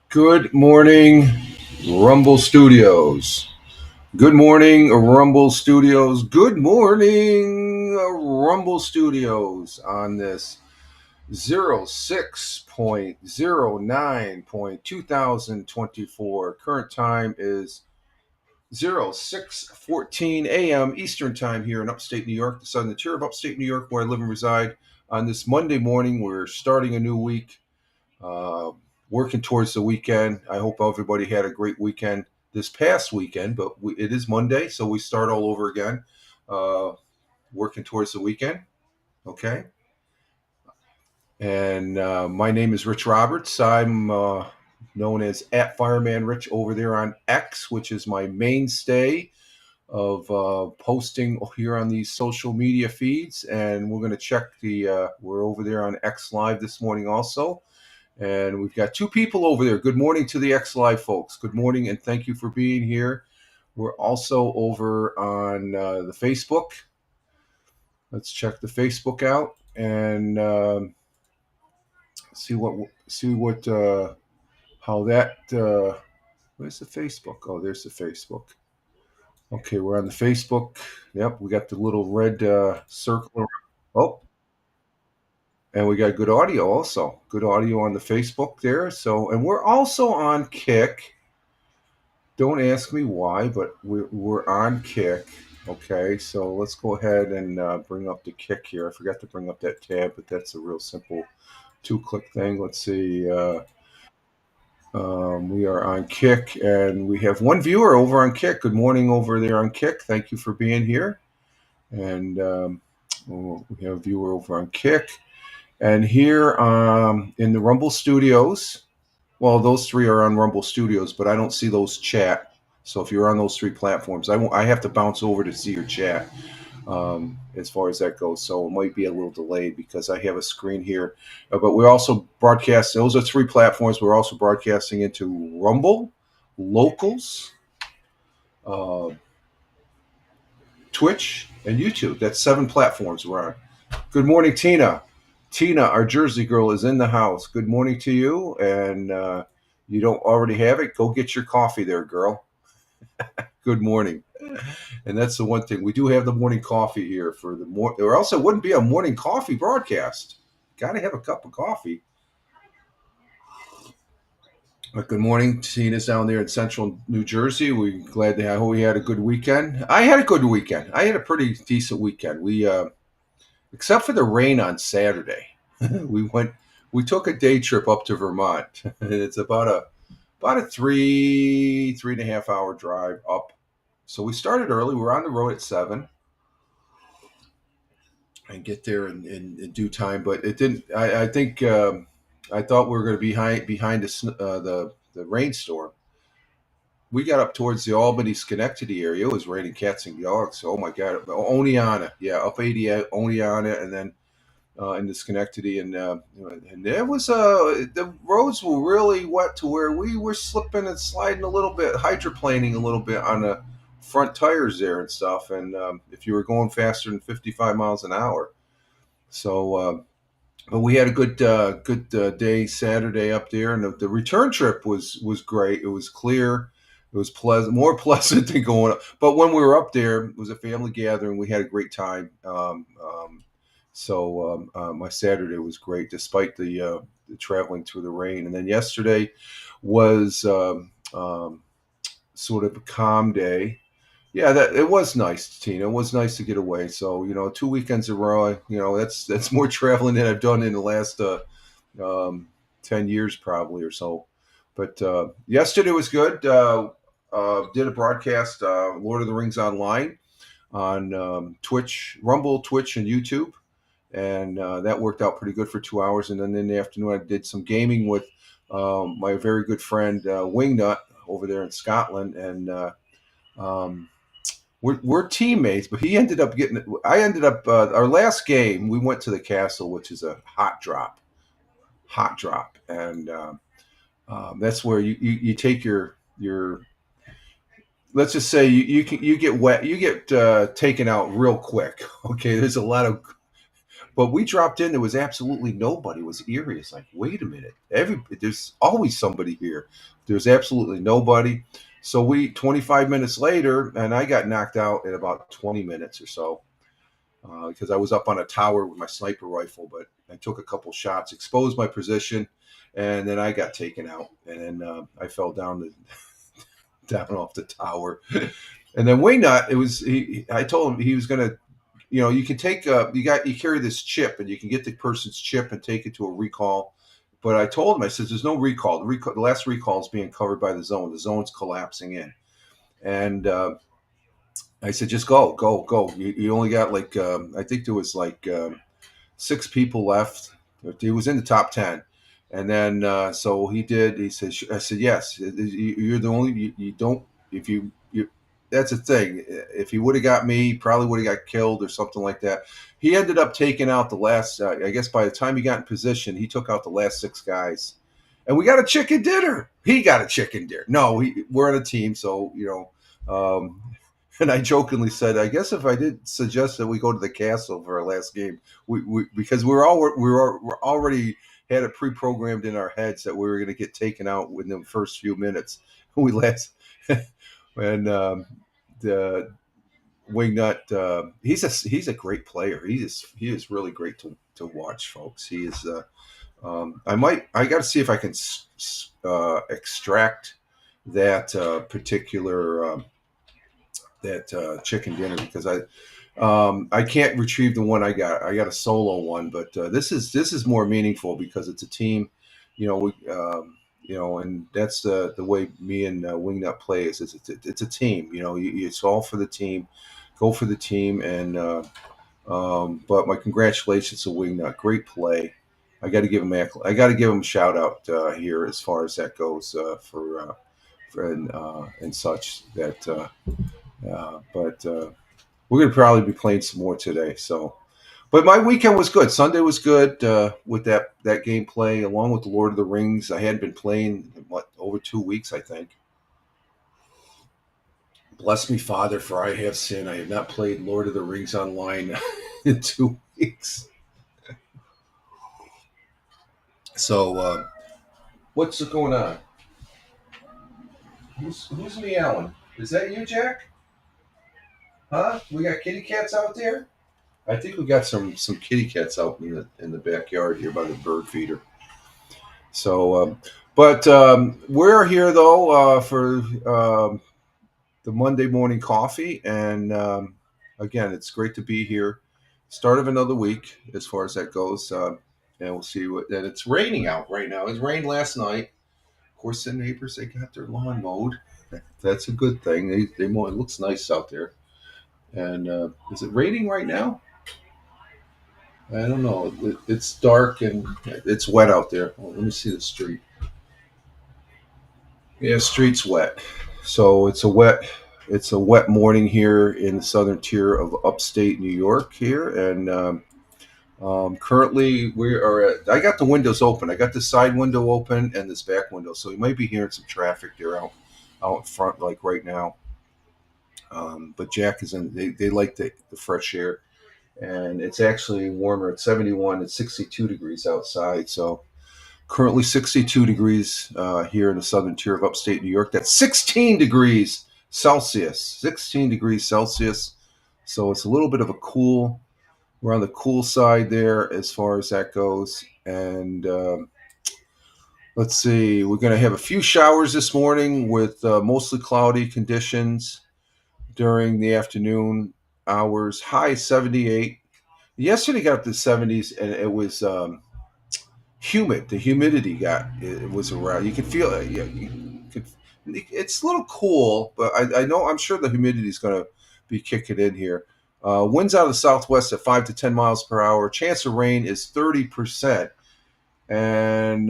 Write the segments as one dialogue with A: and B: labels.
A: Good morning, Rumble Studios. Good morning, Rumble Studios. Good morning, Rumble Studios on this 06.09.2024. Current time is 06:14 a.m. Eastern Time here in upstate New York, the southern tier of upstate New York where I live and reside. On this Monday morning, we're starting a new week. Uh, Working towards the weekend. I hope everybody had a great weekend this past weekend, but it is Monday, so we start all over again. Uh, Working towards the weekend. Okay. And my name is Rich Roberts. I'm known as at Fireman Rich over there on X, which is my mainstay of posting here on these social media feeds. And we're going to check we're over there on X Live this morning also. And we've got two people over there. Good morning to the X Live folks. Good morning, and thank you for being here. We're also over on the Facebook. Let's check the Facebook out and see what how that. Where's the Facebook? Oh, there's the Facebook. Okay, we're on the Facebook. Yep, we got the little red circle. Oh, and we got good audio also. Good audio on the Facebook there. So, and we're also on Kick. Don't ask me why, but we're on Kick. Okay, so let's go ahead and bring up the Kick here. I forgot to bring up that tab, but that's a real simple two-click thing. Let's see. We are on Kick, and we have one viewer over on Kick. Good morning over there on Kick. Thank you for being here. And we have a viewer over on Kick. And here in the Rumble Studios, well, those three are on Rumble Studios, but I don't see those chat. So if you're on those three platforms, I have to bounce over to see your chat as far as that goes. So it might be a little delayed because I have a screen here. But we're also broadcasting. Those are three platforms. We're also broadcasting into Rumble, Locals, uh, Twitch, and YouTube. That's 7 platforms we're on. Good morning, Tina. Tina, our Jersey girl, is in the house. Good morning to you. And you don't already have it, go get your coffee there, girl. Good morning. And that's the one thing. We do have the morning coffee here for the morning, or else it wouldn't be a morning coffee broadcast. Got to have a cup of coffee. But good morning, Tina's down there in central New Jersey. We're glad to have. We had a good weekend. I had a good weekend. I had a pretty decent weekend. Except for the rain on Saturday, we went. We took a day trip up to Vermont. It's about a 3.5 hour drive up. So we started early. We were on the road at 7 and get there in due time. But it didn't. I think I thought we were going to be behind the rainstorm. We got up towards the Albany Schenectady area. It was raining cats and dogs. Oh my God, Oneonta, yeah, up 80 at Oneonta, and then into Schenectady, and there was the roads were really wet to where we were slipping and sliding a little bit, hydroplaning a little bit on the front tires there and stuff. And if you were going faster than 55 miles an hour, so. But we had a good day Saturday up there, and the return trip was great. It was clear, it was pleasant, more pleasant than going up. But when we were up there, it was a family gathering. We had a great time. My Saturday was great despite the traveling through the rain. And then yesterday was sort of a calm day. Yeah, that it was nice, Tina. It was nice to get away. So 2 weekends in a row. That's more traveling than I've done in the last um, 10 years probably or so. But yesterday was good. Did a broadcast, Lord of the Rings Online, on Twitch, Rumble, Twitch, and YouTube, and that worked out pretty good for 2 hours. And then in the afternoon, I did some gaming with my very good friend Wingnut over there in Scotland, and um, we're teammates. But he ended up getting. I ended up our last game. We went to the castle, which is a hot drop, and that's where you take your. Let's just say you get wet, you get taken out real quick. Okay, there's a lot of But we dropped in. There was absolutely nobody. It was eerie. It's like, wait a minute. There's always somebody here. There's absolutely nobody. So 25 minutes later, and I got knocked out in about 20 minutes or so because I was up on a tower with my sniper rifle, but I took a couple shots, exposed my position, and then I got taken out. And then I fell down off the tower. And then Wingnut, I told him he was going to, you can take you carry this chip, and you can get the person's chip and take it to a recall. But I told him, I said, there's no recall. The last recall is being covered by the zone. The zone's collapsing in. And I said, just go. You only got I think there was 6 people left. He was in the top 10. And then, so he did. He said, I said, yes, you're the only, you don't, if you, that's the thing. If he would have got me, he probably would have got killed or something like that. He ended up taking out the last, I guess by the time he got in position, he took out the last 6 guys. And we got a chicken dinner. He got a chicken dinner. No, we're on a team. So, and I jokingly said, I guess if I did suggest that we go to the castle for our last game, because we're already had it pre-programmed in our heads that we were going to get taken out within the first few minutes. We last, and the Wingnut, he's a great player. He is really great to watch, folks. He is. I got to see if I can extract that particular that chicken dinner, because I can't retrieve the one I got. I got a solo one, but this is more meaningful because it's a team. And that's the way me and Wingnut play is. It's a team. It's all for the team. Go for the team, and but my congratulations to Wingnut. Great play. I got to give him a shout out here as far as that goes for and such that. But we're going to probably be playing some more today. So, but my weekend was good. Sunday was good with that gameplay, along with the Lord of the Rings. I hadn't been playing over 2 weeks, I think. Bless me, Father, for I have sinned. I have not played Lord of the Rings online in 2 weeks. So, what's going on? Who's meowing? Is that you, Jack? Huh? We got kitty cats out there? I think we got some kitty cats out in the backyard here by the bird feeder. So, but we're here though for the Monday morning coffee, and again, it's great to be here. Start of another week as far as that goes, and we'll see and it's raining out right now. It rained last night. Of course, the neighbors, they got their lawn mowed. That's a good thing. They mow. It looks nice out there. And is it raining right now? I don't know. It's dark and it's wet out there. Oh, let me see the street. Yeah, street's wet. So it's a wet morning here in the southern tier of upstate New York here, and currently we are at. I got the windows open. I got the side window open and this back window, so you might be hearing some traffic there out in front, like right now. But Jack is in. They like the fresh air, and it's actually warmer at 71 and 62 degrees outside. So currently 62 degrees here in the southern tier of upstate New York. That's 16 degrees Celsius. 16 degrees Celsius. So it's a little bit of a cool. We're on the cool side there as far as that goes, and let's see. We're going to have a few showers this morning with mostly cloudy conditions during the afternoon hours. High 78. Yesterday got up to 70s, and it was humid. The humidity it was around. You could feel it. Yeah, it's a little cool, but I'm sure the humidity is going to be kicking in here. Winds out of the southwest at 5 to 10 miles per hour. Chance of rain is 30%. And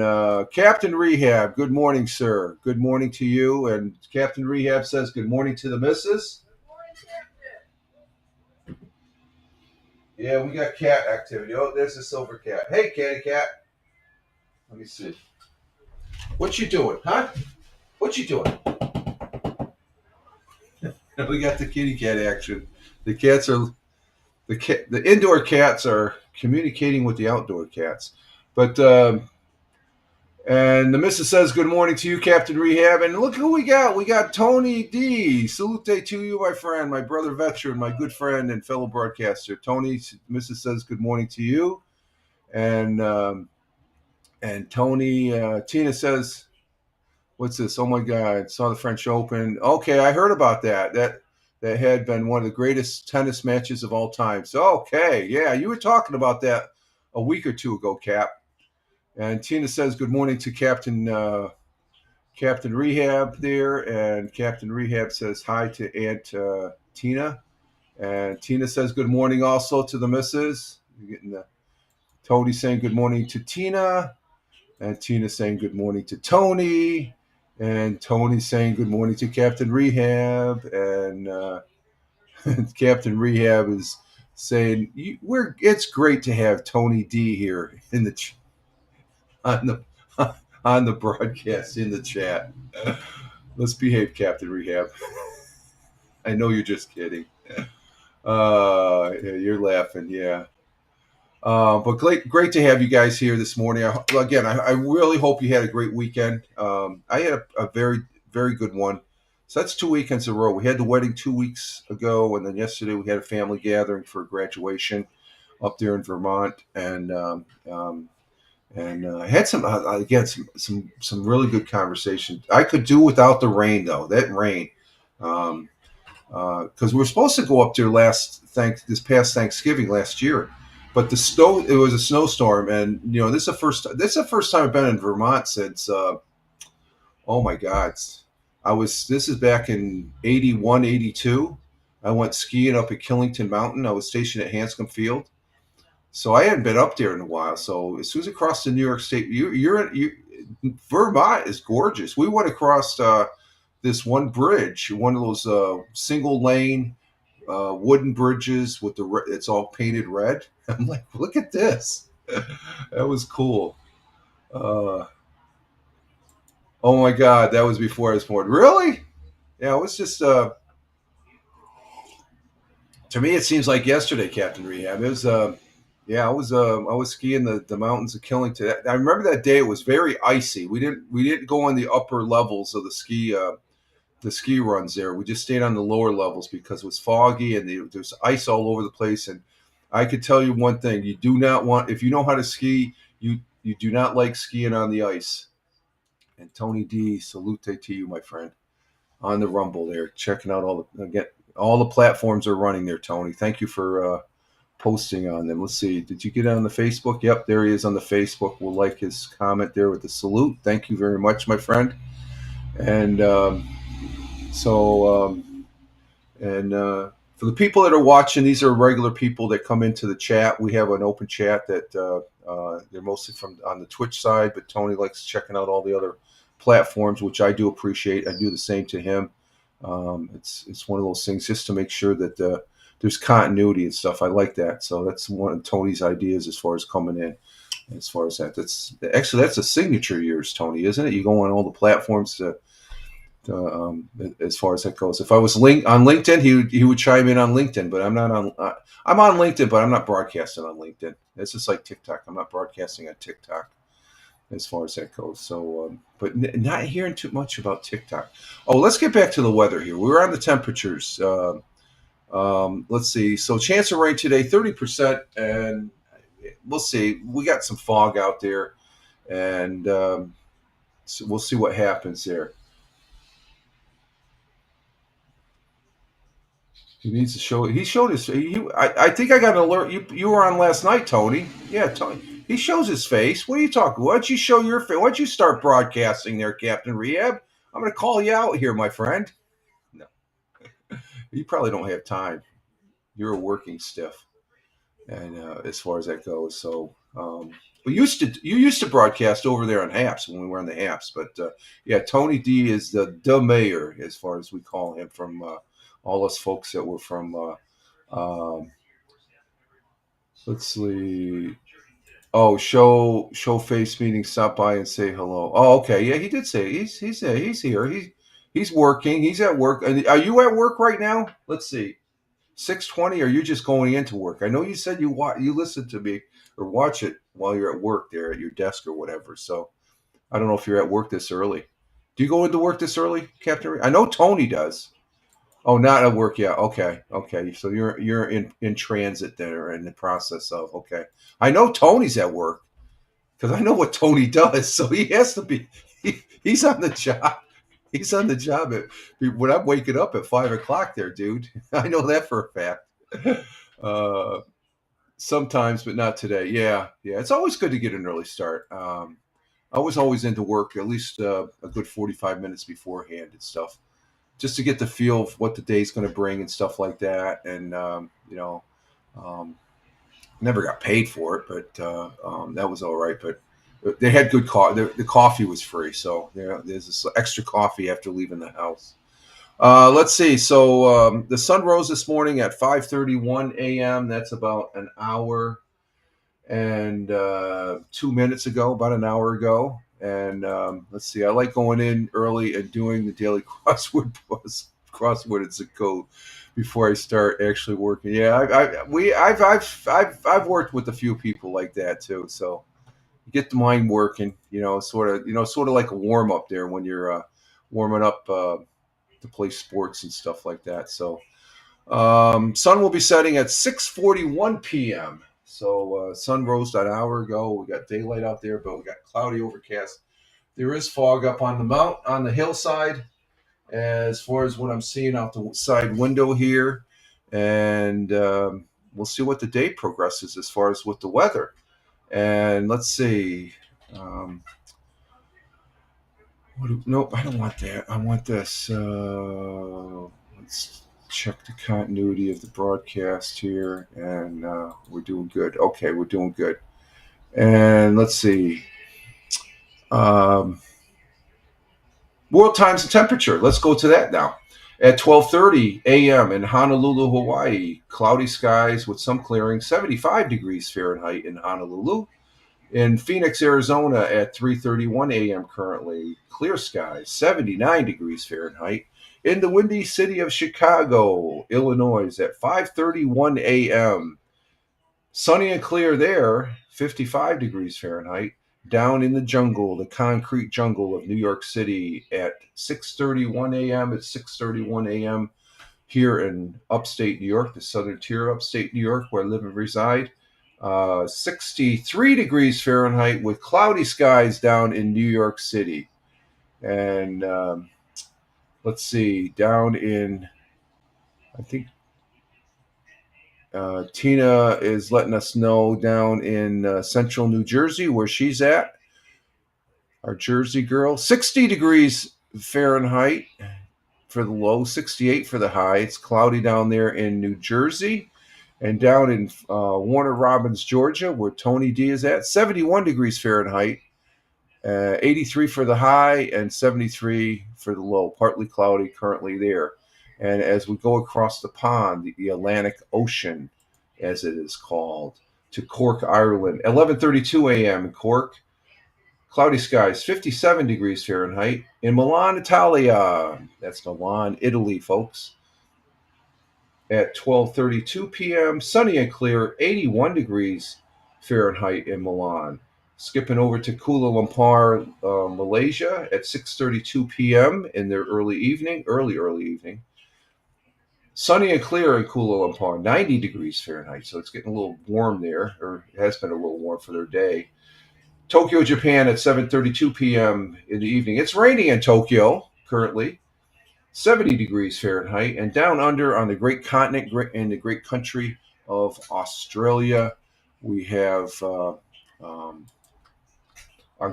A: Captain Rehab, good morning, sir. Good morning to you. And Captain Rehab says good morning to the missus. Yeah, we got cat activity. Oh, there's a silver cat. Hey, catty cat. Let me see. What you doing, huh? What you doing? We got the kitty cat action. The cats are the indoor cats are communicating with the outdoor cats. But and the missus says, "Good morning to you, Captain Rehab." And look who we got. We got Tony D. Salute to you, my friend, my brother veteran, my good friend and fellow broadcaster. Tony, missus says, "Good morning to you." And Tony, Tina says, "What's this? Oh my God! Saw the French Open. Okay, I heard about that. That had been one of the greatest tennis matches of all time. So okay, yeah, you were talking about that a week or two ago, Cap." And Tina says, "Good morning to Captain Rehab there," and Captain Rehab says hi to Aunt Tina, and Tina says good morning also to the missus. You're getting Tony saying good morning to Tina, and Tina saying good morning to Tony, and Tony saying good morning to Captain Rehab, and Captain Rehab is saying it's great to have Tony D here in the on the on the broadcast in the chat. Let's behave, Captain Rehab. I know you're just kidding. Yeah, you're laughing, yeah. But great to have you guys here this morning. I really hope you had a great weekend. I had a very, very good one. So that's 2 weekends in a row. We had the wedding 2 weeks ago, and then yesterday we had a family gathering for graduation up there in Vermont, and I had some really good conversation. I could do without the rain though. That rain, because we were supposed to go up there this past Thanksgiving last year, but it was a snowstorm, and this is the first time I've been in Vermont since oh my God, this is back in 81, 82. I went skiing up at Killington Mountain. I was stationed at Hanscom Field. So I hadn't been up there in a while. So as soon as I crossed the New York State, Vermont is gorgeous. We went across this one bridge, one of those single lane wooden bridges with it's all painted red. I'm like, look at this. That was cool. Oh my God, that was before I was born. Really? Yeah, it was just. To me, it seems like yesterday, Captain Rehab. It was. Yeah, I was skiing the mountains of Killington. I remember that day. It was very icy. We didn't go on the upper levels of the ski runs there. We just stayed on the lower levels because it was foggy and there's ice all over the place. And I could tell you one thing: you do not want, if you know how to ski, you do not like skiing on the ice. And Tony D, salute to you, my friend, on the Rumble there, checking out all the platforms are running there. Tony, thank you for posting on them. Let's see. Did you get on the Facebook? Yep, there he is on the Facebook. We'll like his comment there with the salute. Thank you very much, my friend. And for the people that are watching, these are regular people that come into the chat. We have an open chat that they're mostly on the Twitch side, but Tony likes checking out all the other platforms, which I do appreciate. I do the same to him. It's one of those things just to make sure that there's continuity and stuff. I like that. So that's one of Tony's ideas as far as coming in. As far as that, that's a signature of yours, Tony, isn't it? You go on all the platforms as far as that goes. If I was on LinkedIn, he would chime in on LinkedIn, but I'm not on. I'm on LinkedIn, but I'm not broadcasting on LinkedIn. It's just like TikTok. I'm not broadcasting on TikTok as far as that goes. So, but not hearing too much about TikTok. Oh, let's get back to the weather here. We were on the temperatures. Let's see. So chance of rain today, 30%, and we'll see. We got some fog out there, and so we'll see what happens there. He needs to show. He showed his. I think I got an alert. You were on last night, Tony. Yeah, Tony. He shows his face. What are you talking? Why don't you show your face? Why don't you start broadcasting there, Captain Rehab? I'm going to call you out here, my friend. No, you probably don't have time. You're a working stiff, and as far as that goes, so. But you used to broadcast over there on Haps when we were on the Haps. But yeah, Tony D is the mayor as far as we call him from. All us folks that were from, let's see. Oh, show face meeting. Stop by and say hello. Oh, okay. Yeah, he did say he's here. He's working. He's at work. And are you at work right now? Let's see. 6:20, or you just going into work? I know you said you listen to me or watch it while you're at work there at your desk or whatever. So I don't know if you're at work this early. Do you go into work this early, Captain Reed? I know Tony does. Oh, not at work yet. Okay, okay. So you're in transit there, in the process of. Okay, I know Tony's at work because I know what Tony does. So he has to be. He's on the job. He's on the job when I'm waking up at 5 o'clock. There, dude. I know that for a fact. Uh, Sometimes, but not today. Yeah, yeah. It's always good to get an early start. I was always into work at least a good 45 minutes beforehand and stuff, just to get the feel of what the day's going to bring and stuff like that. And um, never got paid for it, but that was all right. But they had good coffee. The coffee was free, so there's this extra coffee after leaving the house. Let's see. So the sun rose this morning at 5:31 a.m. That's about an hour and 2 minutes ago, about an hour ago. And let's see. I like going in early and doing the daily crossword and code before I start actually working. Yeah, I've worked with a few people like that too. So you get the mind working. Sort of like a warm up there when you're warming up to play sports and stuff like that. So sun will be setting at 6:41 p.m. So sun rose an hour ago. We got daylight out there, but we got cloudy, overcast. There is fog up on the hillside, as far as what I'm seeing out the side window here, and we'll see what the day progresses as far as with the weather. And let's see. Um, nope, I don't want that. I want this. Let's check the continuity of the broadcast here, and we're doing good. Okay, we're doing good. And let's see. Um, World times and temperature. Let's go to that now. At 12:30 a.m. in Honolulu, Hawaii, cloudy skies with some clearing, 75 degrees Fahrenheit in Honolulu. In Phoenix, Arizona at 3:31 a.m. currently, clear skies, 79 degrees Fahrenheit. In the windy city of Chicago, Illinois at 5:31 a.m. Sunny and clear there, 55 degrees Fahrenheit. Down in the jungle, the concrete jungle of New York City at 6:31 a.m. It's 6:31 a.m. here in upstate New York, the southern tier of upstate New York, where I live and reside. 63 degrees Fahrenheit with cloudy skies down in New York City. And let's see, down in, I think Tina is letting us know down in central New Jersey where she's at. Our Jersey girl, 60 degrees Fahrenheit for the low, 68 for the high. It's cloudy down there in New Jersey. And down in Warner Robins, Georgia, where Tony D is at, 71 degrees Fahrenheit, 83 for the high and 73 for the low. Partly cloudy currently there. And as we go across the pond, the Atlantic Ocean, as it is called, to Cork, Ireland, 11:32 a.m. in Cork. Cloudy skies, 57 degrees Fahrenheit. In Milan, Italia, that's Milan, Italy, folks, at 12:32 p.m. Sunny and clear, 81 degrees Fahrenheit in Milan. Skipping over to Kuala Lumpur, Malaysia, at 6:32 p.m. in their early evening. Sunny and clear in Kuala Lumpur, 90 degrees Fahrenheit. So it's getting a little warm there, or it has been a little warm for their day. Tokyo, Japan, at 7:32 p.m. in the evening. It's raining in Tokyo currently. 70 degrees Fahrenheit, and down under on the great continent in the great country of Australia, we have our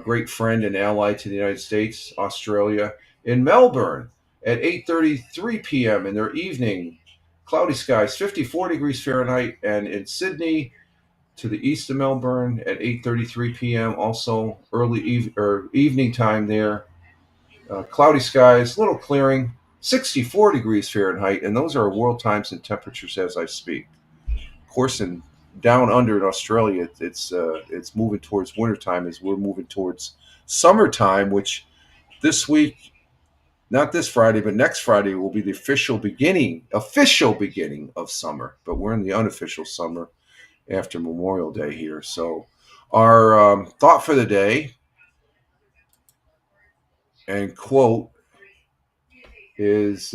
A: great friend and ally to the United States, Australia, in Melbourne at 8:33 p.m. in their evening. Cloudy skies, 54 degrees Fahrenheit, and in Sydney, to the east of Melbourne at 8:33 p.m. Also evening time there. Cloudy skies, little clearing, 64 degrees Fahrenheit, and those are world times and temperatures as I speak. Of course, in down under in Australia, it's moving towards wintertime as we're moving towards summertime, which this week Not this Friday, but next Friday will be the official beginning of summer. But we're in the unofficial summer after Memorial Day here. So, our thought for the day and quote is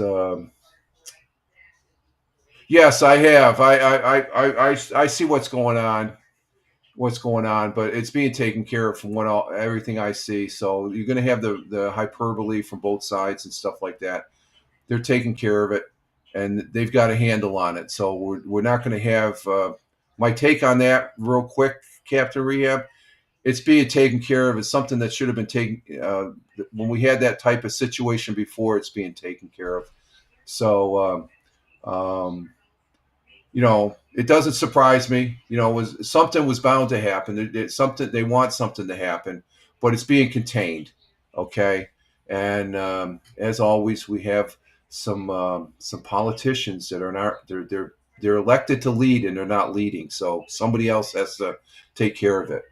A: yes, I have. I see what's going on. What's going on, but it's being taken care of from everything I see. So you're going to have the hyperbole from both sides and stuff like that. They're taking care of it, and they've got a handle on it. So we're not going to have my take on that real quick, Captain Rehab. It's being taken care of. It's something that should have been taken when we had that type of situation before. It's being taken care of. So it doesn't surprise me. Was something was bound to happen. Something they want something to happen, but it's being contained. Okay, and as always, we have some politicians that are not they're elected to lead and they're not leading. So somebody else has to take care of it.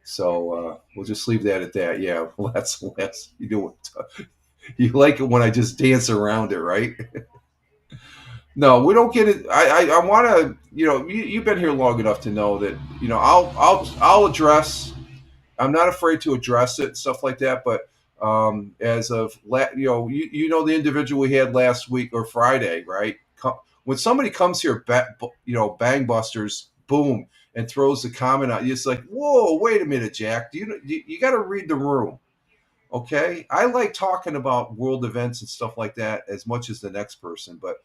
A: So we'll just leave that at that. Yeah, well, that's you like it when I just dance around it, right? No, we don't get it. I want to. You've been here long enough to know that. I'll address. I'm not afraid to address it, stuff like that. But as of the individual we had last week or Friday, right? When somebody comes here, bang busters, boom, and throws the comment out, it's like, whoa, wait a minute, Jack. You got to read the room, okay? I like talking about world events and stuff like that as much as the next person, but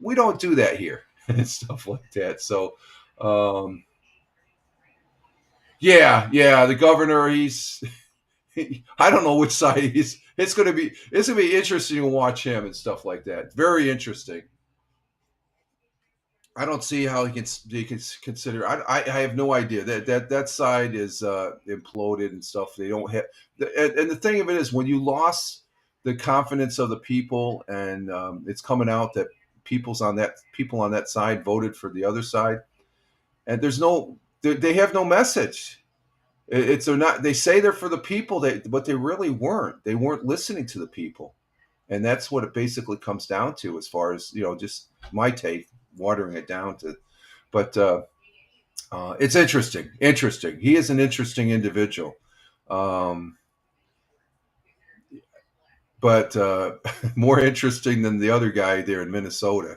A: we don't do that here and stuff like that. So, yeah, the governor, he's, I don't know which side he's. It's gonna be interesting to watch him and stuff like that. Very interesting. I don't see how he can consider. I have no idea that side is imploded and stuff. They don't have, and the thing of it is when you lost the confidence of the people, and it's coming out that people on that side voted for the other side, and they have no message. They're not. They say they're for the people, but they really weren't. They weren't listening to the people, and that's what it basically comes down to, as far as just my take, watering it down to. But it's interesting. Interesting. He is an interesting individual, um, but more interesting than the other guy there in Minnesota.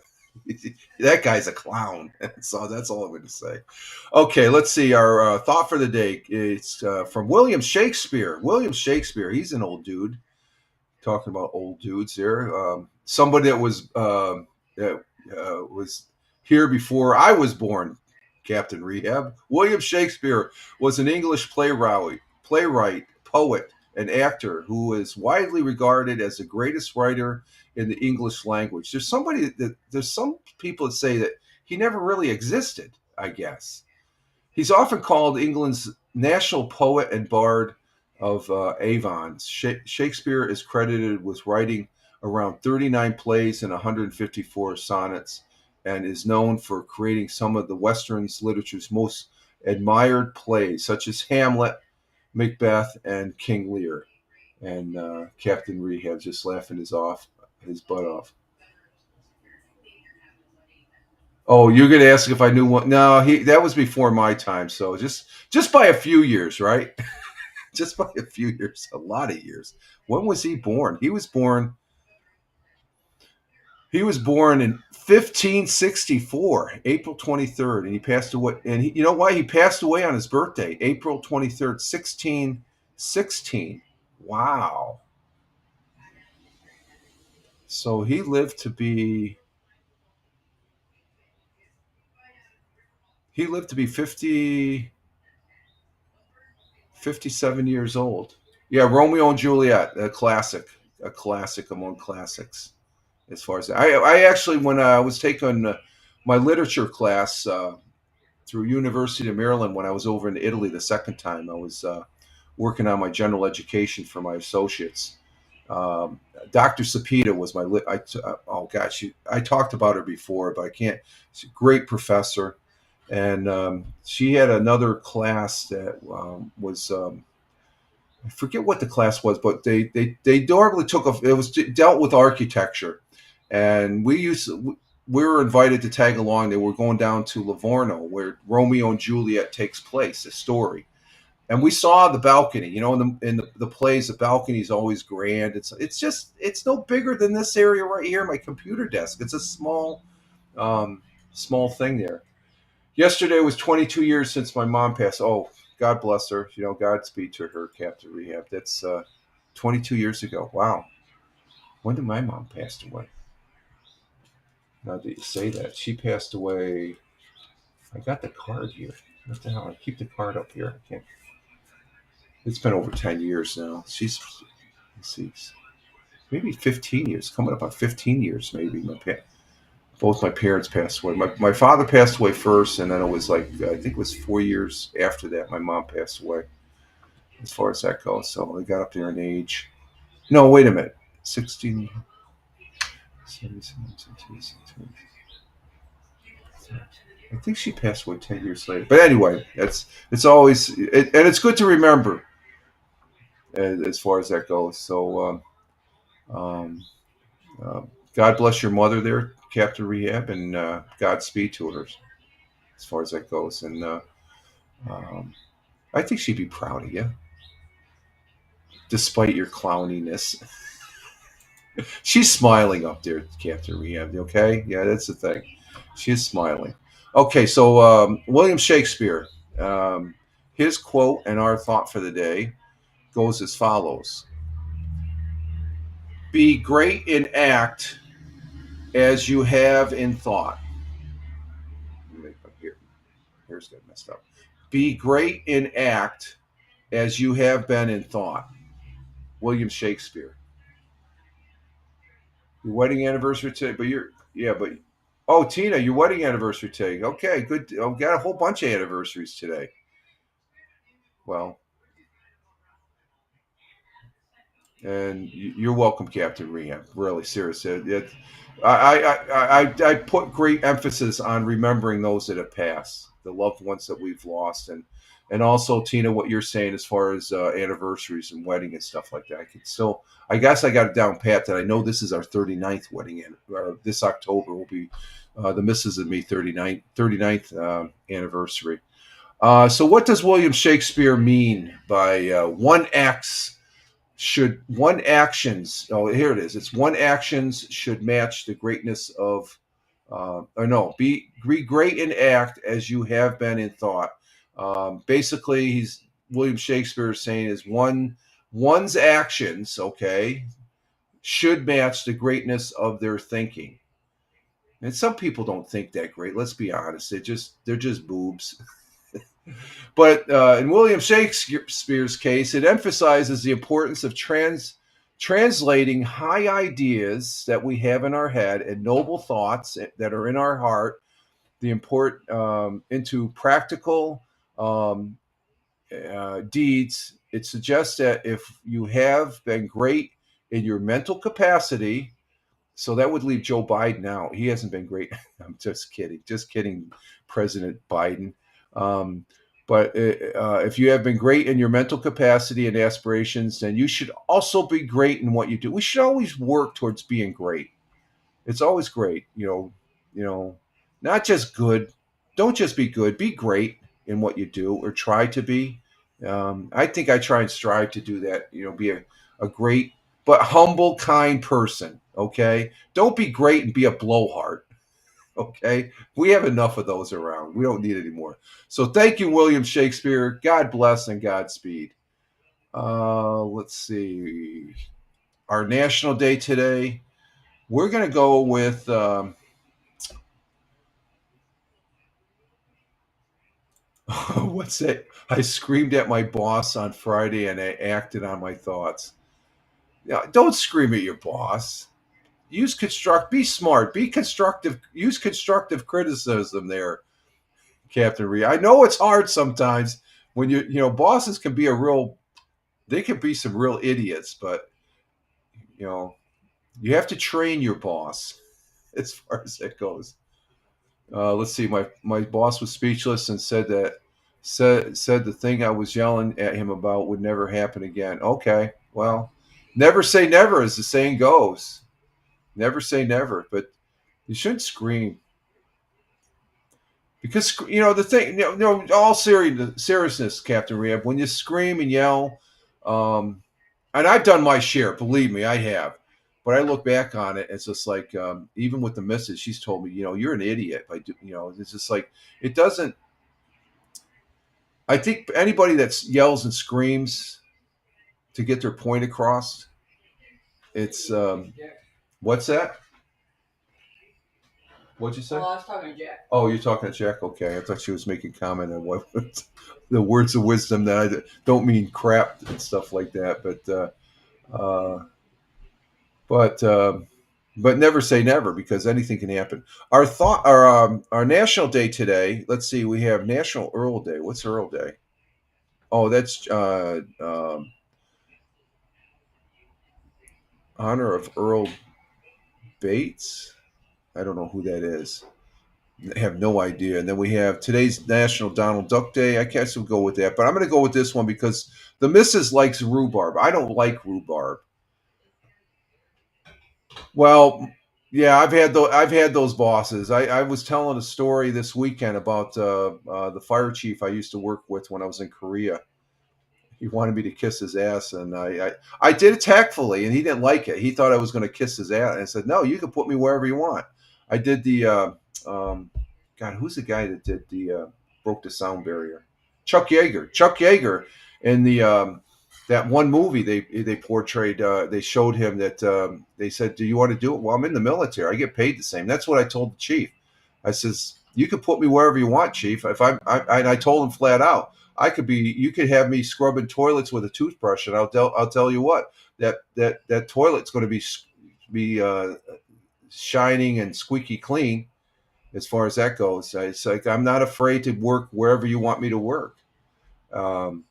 A: That guy's a clown. So that's all I'm going to say. Okay, let's see. Our thought for the day is from William Shakespeare. William Shakespeare. He's an old dude. Talking about old dudes here. Somebody that was here before I was born. Captain Rehab. William Shakespeare was an English playwright, poet, and actor who is widely regarded as the greatest writer in the English language. There's some people that say that he never really existed, I guess. He's often called England's national poet and bard of Avon. Shakespeare is credited with writing around 39 plays and 154 sonnets, and is known for creating some of the Western literature's most admired plays, such as Hamlet, Macbeth, and King Lear. And Captain Rehab just laughing his butt off. Oh, you're gonna ask if I knew what? No, that was before my time. So just by a few years, right? Just by a few years, a lot of years. When was he born? He was born in 1564, April 23rd, and he passed away. And you know why he passed away on his birthday, April 23rd, 1616. Wow. So he lived to be 57 years old. Yeah, Romeo and Juliet, a classic among classics. As far as I actually, when I was taking my literature class through University of Maryland, when I was over in Italy the second time, I was working on my general education for my associates. Um, Dr. Sapita was oh gosh, I talked about her before, but I can't. She's a great professor, and she had another class that was I forget what the class was, but they normally took a, it was dealt with architecture, and we were invited to tag along. They were going down to Livorno, where Romeo and Juliet takes place, a story, and we saw the balcony. You know, in the plays, the balcony is always grand. It's just it's no bigger than this area right here, my computer desk. It's a um, small thing there. Yesterday was 22 years since my mom passed. Oh, God bless her. You know, Godspeed to her, Captain Rehab. That's 22 years ago. Wow. When did my mom pass away? Now that you say that, she passed away. I got the card here. What the hell? I keep the card up here. I can't. It's been over 10 years now. Let's see, maybe 15 years. Coming up on 15 years, maybe. Both my parents passed away. My father passed away first, and then it was like, I think it was 4 years after that, my mom passed away, as far as that goes. So I got up there in age. No, wait a minute. 16. I think she passed away 10 years later. But anyway, it's always, and it's good to remember as far as that goes. So, um, God bless your mother there, Captain Rehab, and Godspeed to her as far as that goes. And um, I think she'd be proud of you, despite your clowniness. She's smiling up there, Captain Rehab. Okay, yeah, that's the thing. She's smiling. Okay, so William Shakespeare, um, his quote and our thought for the day goes as follows: "Be great in act as you have in thought." Here, here's got messed up. Be great in act as you have been in thought. William Shakespeare. Your wedding anniversary today, but you're yeah, but oh, Tina, your wedding anniversary today. Okay, good. I've got a whole bunch of anniversaries today. Well, and you're welcome, Captain Rehab. Really, serious. I put great emphasis on remembering those that have passed, the loved ones that we've lost, and also Tina, what you're saying as far as anniversaries and wedding and stuff like that. I could still, I guess, I got it down pat that I know this is our 39th wedding, or this October will be the Mrs. and me 39th anniversary. So, what does William Shakespeare mean by one actions? Oh, here it is. It's one actions should match the greatness of, or no, be great in act as you have been in thought. Basically, he's William Shakespeare is saying is one's actions, okay, should match the greatness of their thinking. And some people don't think that great. Let's be honest; they're just boobs. But in William Shakespeare's case, it emphasizes the importance of translating high ideas that we have in our head and noble thoughts that are in our heart, the import into practical um, deeds. It suggests that if you have been great in your mental capacity, so that would leave Joe Biden out. He hasn't been great. I'm just kidding, President Biden. Um, but if you have been great in your mental capacity and aspirations, then you should also be great in what you do. We should always work towards being great. It's always great, you know, not just good. Don't just be good. Be great in what you do, or try to be. I think I try and strive to do that. Be a great but humble, kind person. Okay, don't be great and be a blowhard. Okay, we have enough of those around. We don't need any more. So thank you, William Shakespeare. God bless and Godspeed. Let's see. Our national day today. We're going to go with what's it? I screamed at my boss on Friday and I acted on my thoughts. Yeah, don't scream at your boss. Be smart, be constructive, use constructive criticism there, Captain Reed. I know it's hard sometimes when bosses can be they can be some real idiots, but you know, you have to train your boss as far as that goes. Let's see. My boss was speechless and said that said the thing I was yelling at him about would never happen again. Okay, well, never say never, as the saying goes. Never say never, but you shouldn't scream because the thing. All seriousness, Captain Rehab. When you scream and yell, um, and I've done my share. Believe me, I have. But I look back on it, it's just like even with the missus, she's told me, you're an idiot. It's just like it doesn't. I think anybody that yells and screams to get their point across, it's what's that? What'd you say? Oh, I was talking to Jack. Oh, you're talking to Jack. Okay, I thought she was making comment on what the words of wisdom that I don't mean crap and stuff like that, uh, but but never say never because anything can happen. Our national day today. Let's see, we have National Earl Day. What's Earl Day? Oh, that's honor of Earl Bates. I don't know who that is. I have no idea. And then we have today's National Donald Duck Day. I guess we'll go with that, but I'm going to go with this one because the missus likes rhubarb. I don't like rhubarb. Well, yeah, I've had those bosses. I was telling a story this weekend about the fire chief I used to work with when I was in Korea. He wanted me to kiss his ass, and I did it tactfully, and he didn't like it. He thought I was going to kiss his ass, and I said, "No, you can put me wherever you want." I did the God, who's the guy that did the broke the sound barrier? Chuck Yeager. Chuck Yeager in the that one movie they portrayed. They showed him that they said, "Do you want to do it?" Well, I'm in the military. I get paid the same. That's what I told the chief. I says, "You can put me wherever you want, chief." If I told him flat out, I could be. You could have me scrubbing toilets with a toothbrush, and I'll tell you what, that toilet's going to be shining and squeaky clean as far as that goes. It's like I'm not afraid to work wherever you want me to work. Um,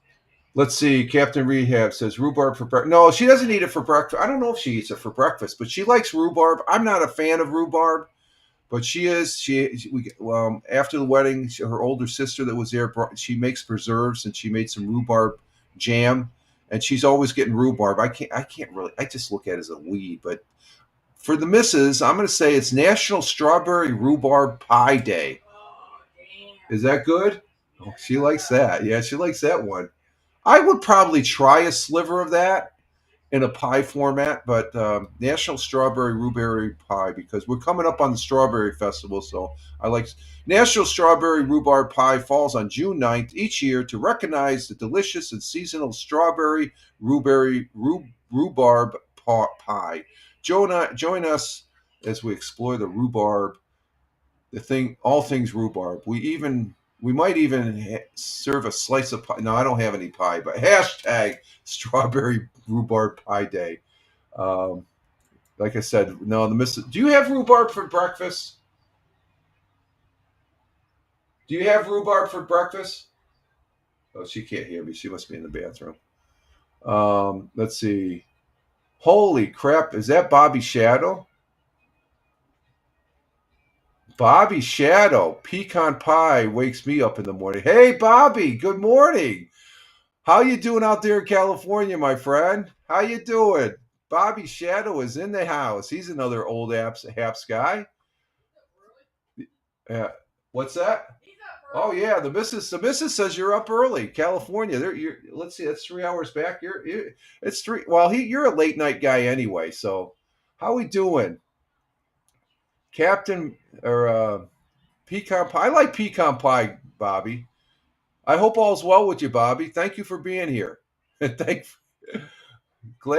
A: let's see. Captain Rehab says rhubarb for breakfast. No, she doesn't eat it for breakfast. I don't know if she eats it for breakfast, but she likes rhubarb. I'm not a fan of rhubarb, but she is. After the wedding, her older sister that was there, she makes preserves and she made some rhubarb jam, and she's always getting rhubarb. I can't really. I just look at it as a weed, but for the missus, I'm going to say it's National Strawberry Rhubarb Pie Day. Is that good? Oh, she likes that. Yeah, she likes that one. I would probably try a sliver of that in a pie format, but National Strawberry Rhubarb Pie because we're coming up on the Strawberry Festival. So I like National Strawberry Rhubarb Pie falls on June 9th each year to recognize the delicious and seasonal strawberry rhubarb pie. Join us as we explore the rhubarb, all things rhubarb. We might even serve a slice of pie. No, I don't have any pie, but hashtag strawberry rhubarb pie day. Um, like I said, no, the missus. Do you have rhubarb for breakfast? Do you have rhubarb for breakfast? Oh, she can't hear me. She must be in the bathroom. Let's see. Holy crap! Is that Bobby Shadow? Bobby Shadow, pecan pie wakes me up in the morning. Hey, Bobby, good morning. How you doing out there in California, my friend? How you doing? Bobby Shadow is in the house. He's another old Haps guy. What's that? Oh yeah, the missus says you're up early. California. Let's see, that's 3 hours back. It's three. Well, you're a late night guy anyway. So, how we doing, Captain or pecan pie? I like pecan pie, Bobby. I hope all's well with you, Bobby. Thank you for being here. Glad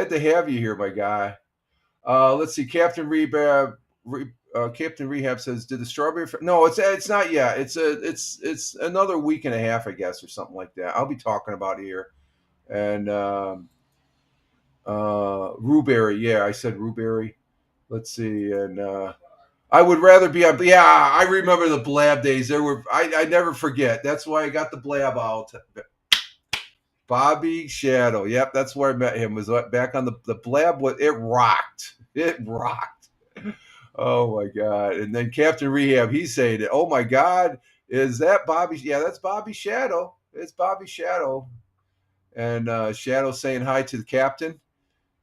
A: to have you here, my guy. Let's see. Captain Rehab says, "Did the strawberry? No, it's not yet. It's another week and a half, I guess, or something like that. I'll be talking about here and rhubarry. Yeah, I said rhubarry. Let's see, and I would rather be on. Yeah, I remember the blab days. I never forget. That's why I got the blab out. Bobby Shadow. Yep, that's where I met him. Was back on the blab. It rocked. It rocked. Oh my god! And then Captain Rehab, he's saying it. Oh my god, is that Bobby? Yeah, that's Bobby Shadow. It's Bobby Shadow, and Shadow saying hi to the captain,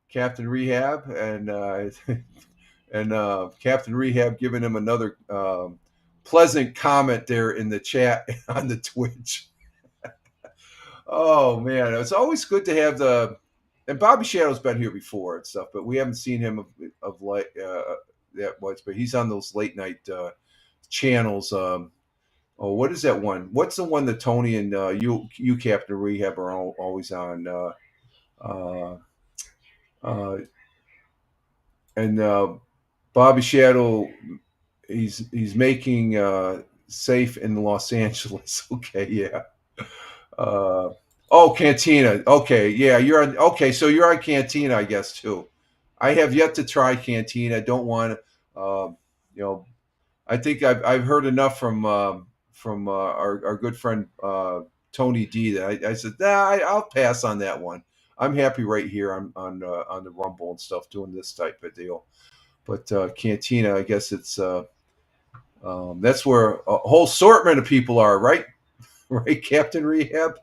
A: Captain Rehab, and Captain Rehab giving him another pleasant comment there in the chat on the Twitch. Oh man, it's always good to have the. And Bobby Shadow's been here before and stuff, but we haven't seen him of like that much. But he's on those late night channels. Oh, what is that one? What's the one that Tony and you Captain Rehab are always on? Uh, uh, and Bobby Shadow, he's making safe in Los Angeles. Okay, yeah. Uh, oh, Cantina. Okay, yeah, you're on. Okay, so you're on Cantina, I guess too. I have yet to try Cantina. Don't want to. You know, I think I've heard enough from our good friend Tony D that I said I'll pass on that one. I'm happy right here on the Rumble and stuff doing this type of deal. But Cantina, I guess it's that's where a whole assortment of people are, right? Right, Captain Rehab.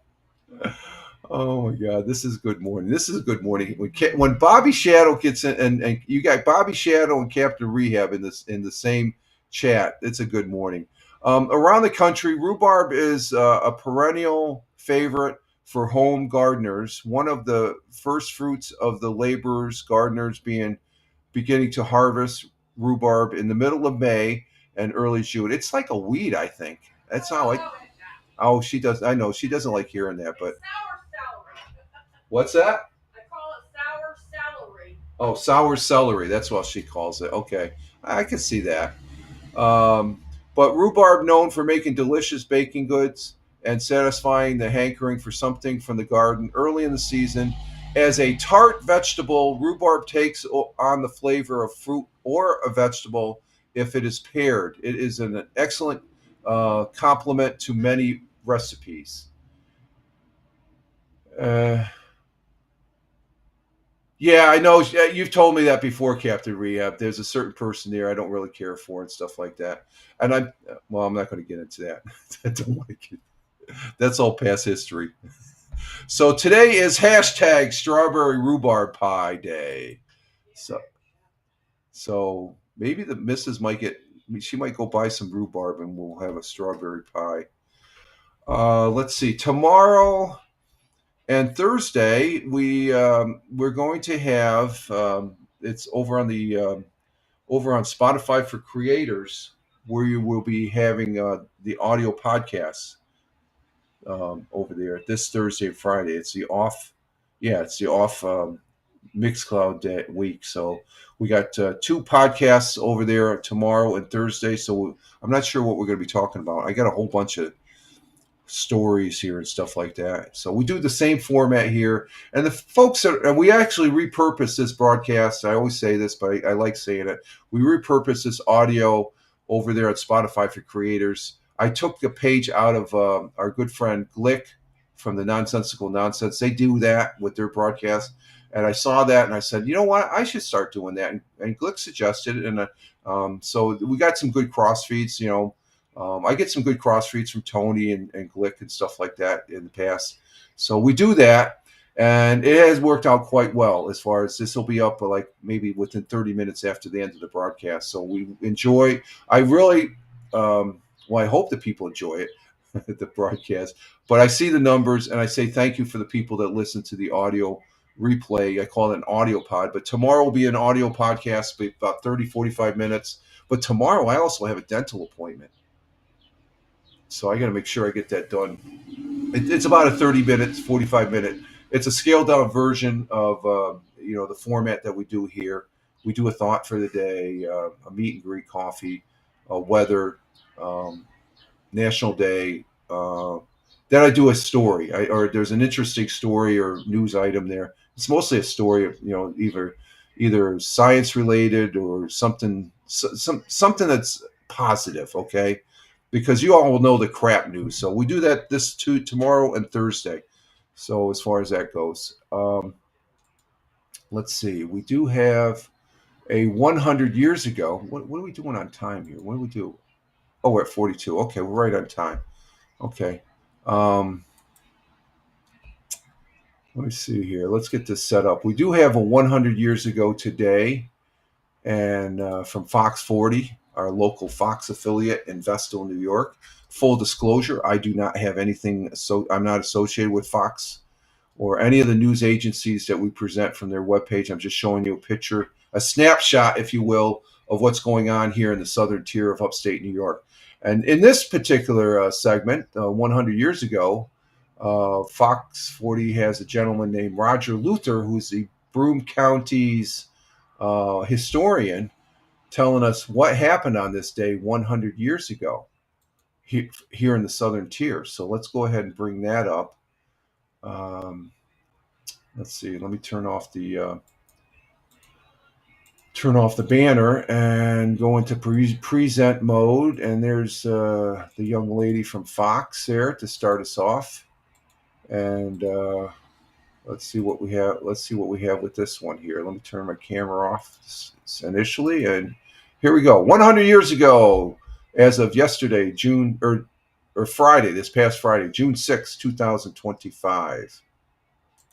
A: Oh my God, this is good morning. This is a good morning. When Bobby Shadow gets in, and you got Bobby Shadow and Captain Rehab in the same chat, it's a good morning. Around the country, rhubarb is a perennial favorite for home gardeners. One of the first fruits of the laborers, gardeners beginning to harvest rhubarb in the middle of May and early June. It's like a weed, I think. That's how I. Oh, she does. I know she doesn't like hearing that, but what's that? I call it sour celery. Oh, sour celery. That's what she calls it. Okay, I can see that. But rhubarb, known for making delicious baking goods and satisfying the hankering for something from the garden early in the season. As a tart vegetable, rhubarb takes on the flavor of fruit or a vegetable if it is paired. It is an excellent complement to many recipes. Yeah, I know. You've told me that before, Captain Rehab. There's a certain person there I don't really care for and stuff like that. And I'm not going to get into that. I don't like it. That's all past history. So today is hashtag strawberry rhubarb pie day. So maybe the missus might she might go buy some rhubarb and we'll have a strawberry pie. Let's see. Tomorrow and Thursday, we're going to have it's over on Spotify for Creators, where you will be having the audio podcasts over there this Thursday and Friday. It's the off, yeah, it's the off Mixcloud week. So we got two podcasts over there tomorrow and Thursday. So I'm not sure what we're going to be talking about. I got a whole bunch of stories here and stuff like that. So we do the same format here, and the folks and we actually repurpose this broadcast. I always say this, but I like saying it. We repurpose this audio over there at Spotify for Creators. I took the page out of our good friend Glick from the Nonsensical Nonsense. They do that with their broadcast, and I saw that and I said, you know what, I should start doing that. And Glick suggested it, and so we got some good cross feeds, you know. I get some good cross feeds from Tony and Glick and stuff like that in the past. So we do that, and it has worked out quite well as far as this will be up like maybe within 30 minutes after the end of the broadcast. So we enjoy. I really, I hope that people enjoy it, the broadcast. But I see the numbers, and I say thank you for the people that listen to the audio replay. I call it an audio pod. But tomorrow will be an audio podcast, be about 30, 45 minutes. But tomorrow I also have a dental appointment. So I got to make sure I get that done. It's about a 30-minute, 45-minute. It's a scaled down version of the format that we do here. We do a thought for the day, a meet and greet, coffee, weather, National Day. Then I do a story, or there's an interesting story or news item there. It's mostly a story of either science related or something that's positive. Okay. Because you all will know the crap news. So we do that tomorrow and Thursday. So as far as that goes, let's see. We do have a 100 years ago. What are we doing on time here? What do we do? Oh, we're at 42. Okay, we're right on time. Okay. Let me see here. Let's get this set up. We do have a 100 years ago today, and from Fox 40, our local Fox affiliate in Vestal, New York. Full disclosure, I do not have anything, so I'm not associated with Fox or any of the news agencies that we present from their webpage. I'm just showing you a picture, a snapshot, if you will, of what's going on here in the southern tier of upstate New York. And in this particular segment, 100 years ago, Fox 40 has a gentleman named Roger Luther, who's the Broome County's historian, telling us what happened on this day 100 years ago here in the southern tier. So let's go ahead and bring that up. Let's see. Let me turn off the banner and go into present mode. And there's the young lady from Fox there to start us off. And let's see what we have. Let's see what we have with this one here. Let me turn my camera off initially, and here we go. 100 years ago, as of yesterday, June or Friday, this past Friday, June 6, 2025.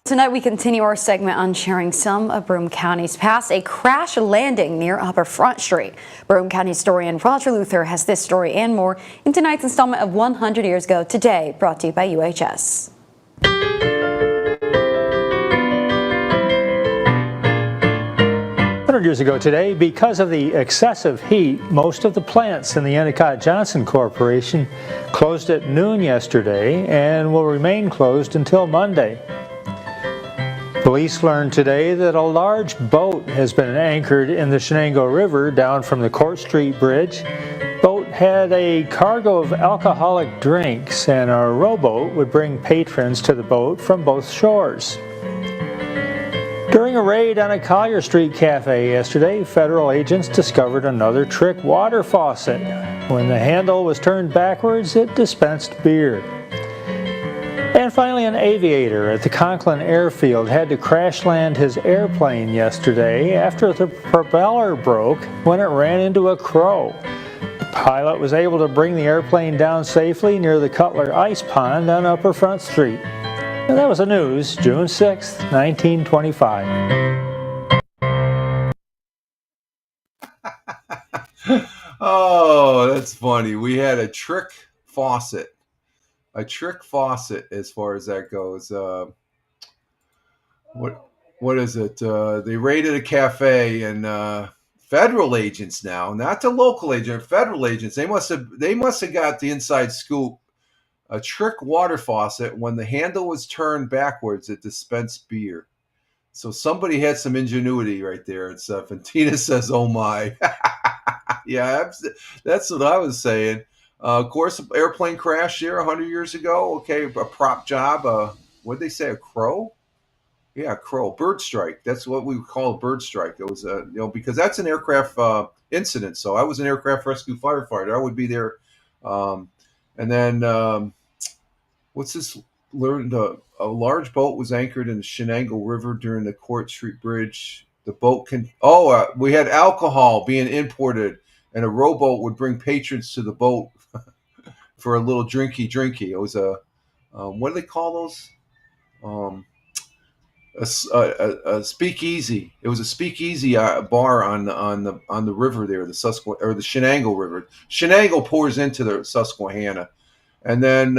B: Tonight we continue our segment on sharing some of Broome County's past. A crash landing near Upper Front Street. Broome County historian Roger Luther has this story and more in tonight's installment of 100 Years Ago Today, brought to you by UHS.
C: 100 years ago today, because of the excessive heat, most of the plants in the Endicott Johnson Corporation closed at noon yesterday and will remain closed until Monday. Police learned today that a large boat has been anchored in the Shenango River down from the Court Street Bridge. The boat had a cargo of alcoholic drinks, and a rowboat would bring patrons to the boat from both shores. During a raid on a Collier Street cafe yesterday, federal agents discovered another trick water faucet. When the handle was turned backwards, it dispensed beer. And finally, an aviator at the Conklin Airfield had to crash land his airplane yesterday after the propeller broke when it ran into a crow. The pilot was able to bring the airplane down safely near the Cutler Ice Pond on Upper Front Street. And that was the news, June 6, 1925.
A: Oh, that's funny. We had a trick faucet. A trick faucet, as far as that goes. What is it? They raided a cafe, and federal agents now, not the local agent, federal agents. They must have got the inside scoop. A trick water faucet. When the handle was turned backwards, it dispensed beer. So somebody had some ingenuity right there and stuff. And Tina says, "Oh my." Yeah, that's what I was saying. Of course, airplane crash here 100 years ago. Okay, a prop job. What did they say? A crow? Yeah, a crow. Bird strike. That's what we would call a bird strike. It was because that's an aircraft incident. So I was an aircraft rescue firefighter. I would be there. And then what's this? Learned a large boat was anchored in the Shenango River during the Court Street Bridge. The boat we had alcohol being imported, and a rowboat would bring patrons to the boat for a little drinky. It was a what do they call those? A speakeasy. It was a speakeasy bar on the river there, the Susquehanna or the Shenango River. Shenango pours into the Susquehanna, and then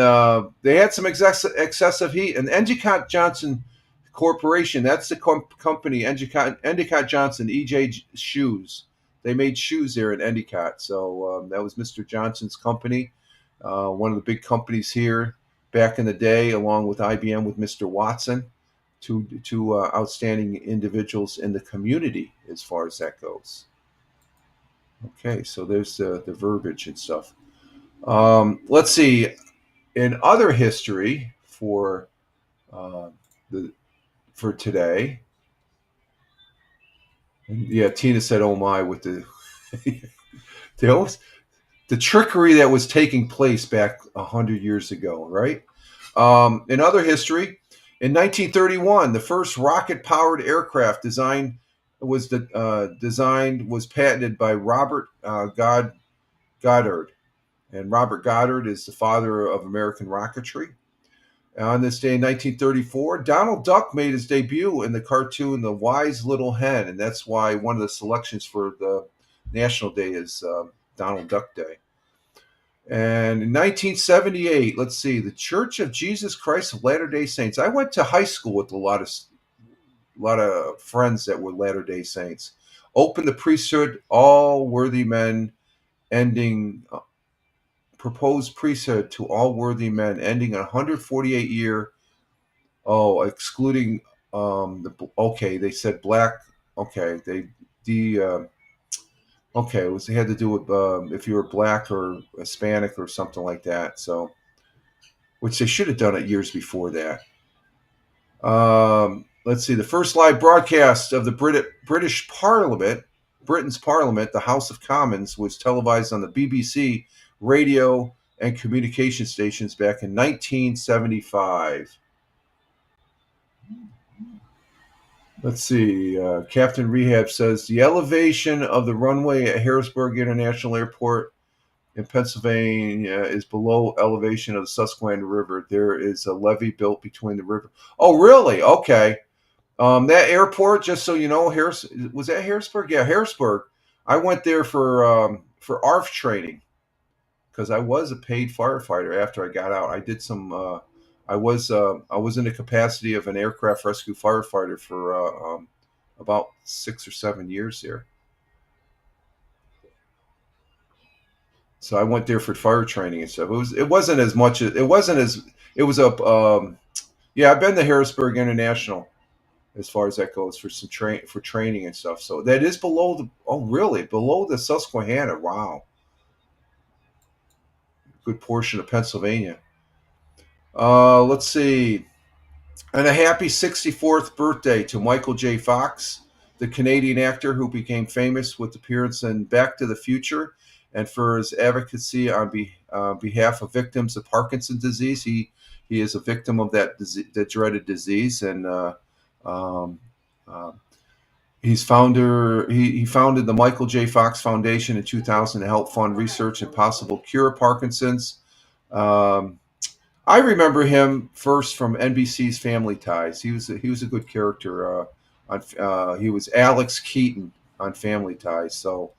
A: they had some excessive heat. And Endicott Johnson Corporation, that's the company, Endicott Johnson, EJ Shoes. They made shoes there in Endicott. So that was Mr. Johnson's company, one of the big companies here back in the day, along with IBM with Mr. Watson, two outstanding individuals in the community as far as that goes. Okay, so there's the verbiage and stuff. Let's see. In other history for today, yeah, Tina said, "Oh my," with the the trickery that was taking place back 100 years ago, right? In other history, in 1931, the first rocket-powered aircraft design was patented by Robert Goddard. And Robert Goddard is the father of American rocketry. On this day in 1934, Donald Duck made his debut in the cartoon The Wise Little Hen, and that's why one of the selections for the National Day is Donald Duck Day. And in 1978, let's see, the Church of Jesus Christ of Latter-day Saints. I went to high school with a lot of friends that were Latter-day Saints. Opened the priesthood, all worthy men, ending proposed priesthood to all worthy men, ending a 148-year. Oh, excluding they said black. Okay, it had to do with if you were black or Hispanic or something like that. So, which they should have done it years before that. Let's see, the first live broadcast of the British Parliament, Britain's Parliament, the House of Commons, was televised on the BBC radio and communication stations back in 1975. Let's see. Captain Rehab says the elevation of the runway at Harrisburg International Airport in Pennsylvania is below elevation of the Susquehanna River. There is a levee built between the river. Oh, really? Okay. That airport, just so you know, was that Harrisburg? Yeah, Harrisburg. I went there for ARF training because I was a paid firefighter after I got out. I did some. I was in the capacity of an aircraft rescue firefighter for about 6 or 7 years there. So I went there for fire training and stuff. It wasn't as much. It wasn't as. It was a. Yeah, I've been to Harrisburg International, as far as that goes, for some training and stuff. So that is below the. Oh, really? Below the Susquehanna? Wow. Good portion of Pennsylvania. Let's see. And a happy 64th birthday to Michael J. Fox, the Canadian actor who became famous with appearance in Back to the Future and for his advocacy on behalf of victims of Parkinson's disease. He is a victim of that dreaded disease, and he founded the Michael J. Fox Foundation in 2000 to help fund research and possible cure of Parkinson's. I remember him first from NBC's Family Ties. He was a good character. He was Alex Keaton on Family Ties. So,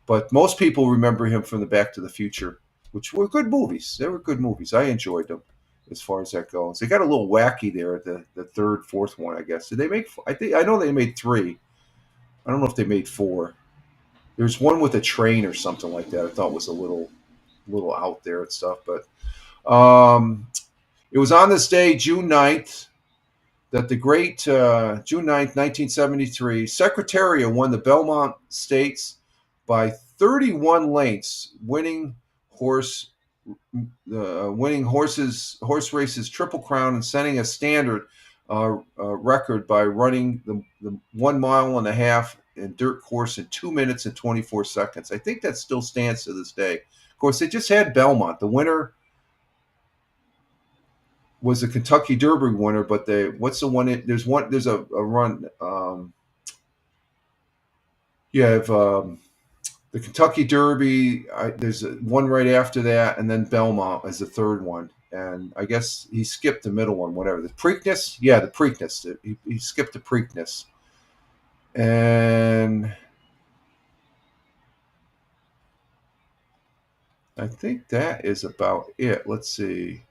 A: but most people remember him from the Back to the Future, which were good movies. They were good movies. I enjoyed them as far as that goes. They got a little wacky there at the third, fourth one, I guess. Did they make? I know they made 3. I don't know if they made 4. There's one with a train or something like that. I thought was a little out there and stuff, but. It was on this day, June 9th, that the great June 9th, 1973, Secretariat won the Belmont Stakes by 31 lengths, winning horse races Triple Crown and setting a standard record by running the 1.5 miles in dirt course in 2 minutes and 24 seconds. I think that still stands to this day. Of course, they just had Belmont. The winner was a Kentucky Derby winner, but there's a run. You have the Kentucky Derby. There's one right after that, and then Belmont as the third one. And I guess he skipped the middle one, whatever. The Preakness? Yeah, the Preakness. He skipped the Preakness. And I think that is about it. Let's see.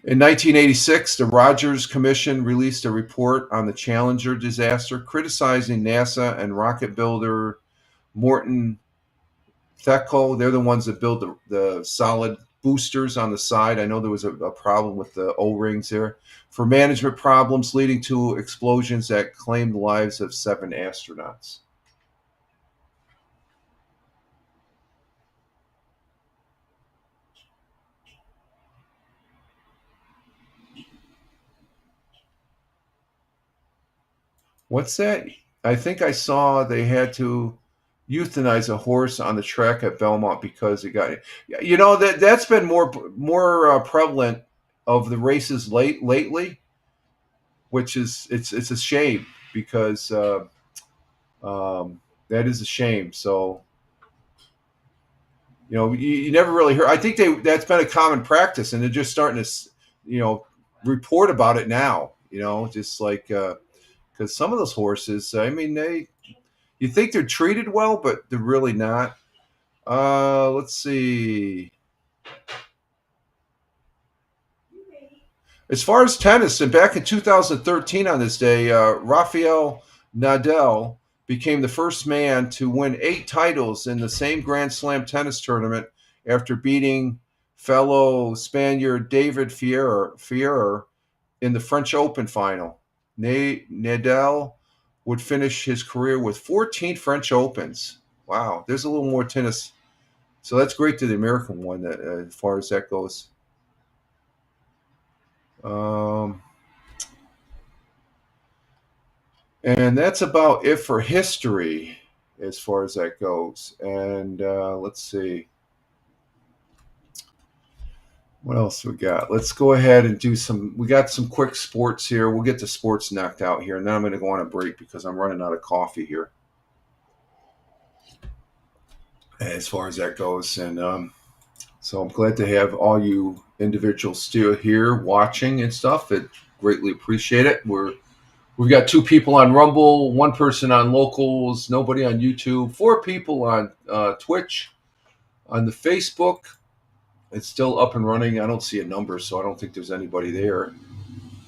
A: In 1986, the Rogers Commission released a report on the Challenger disaster, criticizing NASA and rocket builder Morton Theckel. They're the ones that build the solid boosters on the side. I know there was a problem with the O-rings there, for management problems leading to explosions that claimed the lives of 7 astronauts. What's that? I think I saw they had to euthanize a horse on the track at Belmont because it got. You know, that's been more prevalent of the races lately, which is it's a shame because that is a shame. So you never really heard. I think that's been a common practice, and they're just starting to, report about it now. Just like because some of those horses, I mean, you think they're treated well, but they're really not. Let's see. As far as tennis, and back in 2013 on this day, Rafael Nadal became the first man to win 8 titles in the same Grand Slam tennis tournament after beating fellow Spaniard David Ferrer in the French Open final. Nadal would finish his career with 14 French Opens. Wow, there's a little more tennis. So that's great to the American one, as far as that goes. And that's about it for history as far as that goes. And let's see. What else we got? Let's go ahead and we got some quick sports here. We'll get the sports knocked out here. And then I'm going to go on a break because I'm running out of coffee here. As far as that goes. And so I'm glad to have all you individuals still here watching and stuff. I greatly appreciate it. We've got 2 people on Rumble, 1 person on Locals, nobody on YouTube, 4 people on Twitch, on the Facebook. It's still up and running. I don't see a number, so I don't think there's anybody there. I'm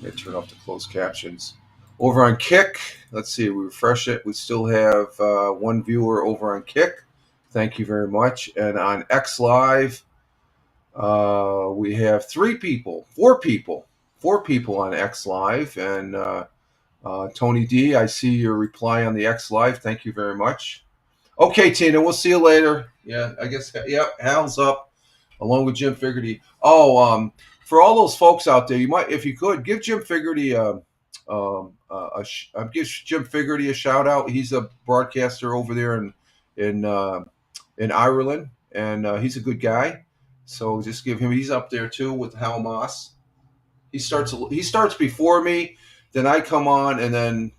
A: going to turn off the closed captions. Over on Kick, let's see, we refresh it. We still have 1 viewer over on Kick. Thank you very much. And on X Live, we have 4 people on X Live. And Tony D, I see your reply on the X Live. Thank you very much. Okay, Tina, we'll see you later. Yeah, I guess, Hal's up along with Jim Figerty. For all those folks out there, you might, if you could, give Jim Figerty give Jim Figerty a shout out. He's a broadcaster over there in Ireland, and he's a good guy. So just give him. He's up there too with Hal Moss. He starts before me. Then I come on, and then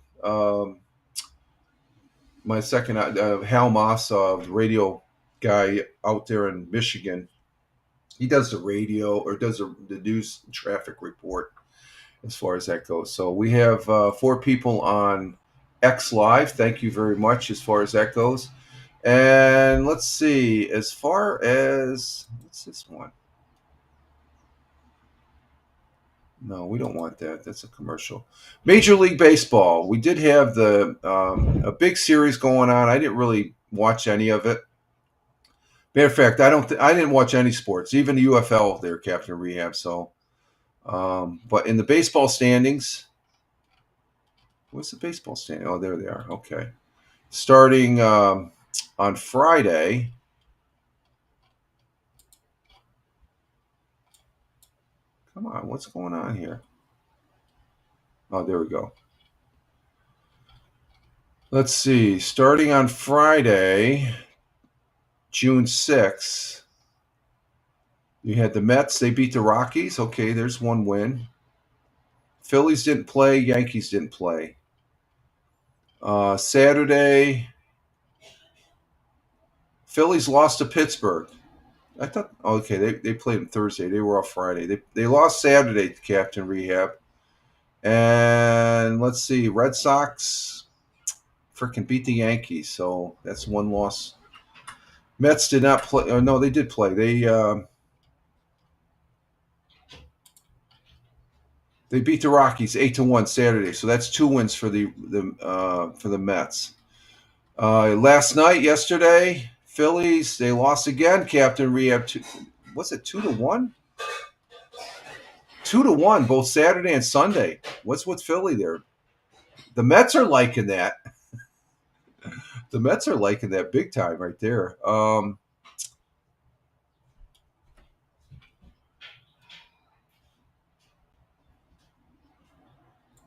A: my second Hal Moss, radio guy out there in Michigan. He does the radio or does the news and traffic report as far as that goes. So we have 4 people on X Live. Thank you very much as far as that goes. And let's see, as far as, what's this one? No, we don't want that. That's a commercial. Major League Baseball. We did have a big series going on. I didn't really watch any of it. Matter of fact, I didn't watch any sports, even the UFL there, Captain Rehab. So, but in the baseball standings, what's the baseball standing? Oh, there they are. Okay. Starting on Friday, come on, what's going on here? Oh, there we go. Let's see. Starting on Friday, June 6th, you had the Mets. They beat the Rockies. Okay, there's 1 win. Phillies didn't play. Yankees didn't play. Saturday, Phillies lost to Pittsburgh. I thought, okay, they played on Thursday. They were off Friday. They lost Saturday to Captain Rehab. And let's see, Red Sox freaking beat the Yankees. So that's 1 loss. Mets did not play. Oh, no, they did play. They beat the Rockies 8-1 Saturday. So that's 2 wins for the Mets. Yesterday, Phillies, they lost again. Captain Rehab, was it 2-1? 2-1 both Saturday and Sunday. What's with Philly there? The Mets are liking that. The Mets are liking that big time right there.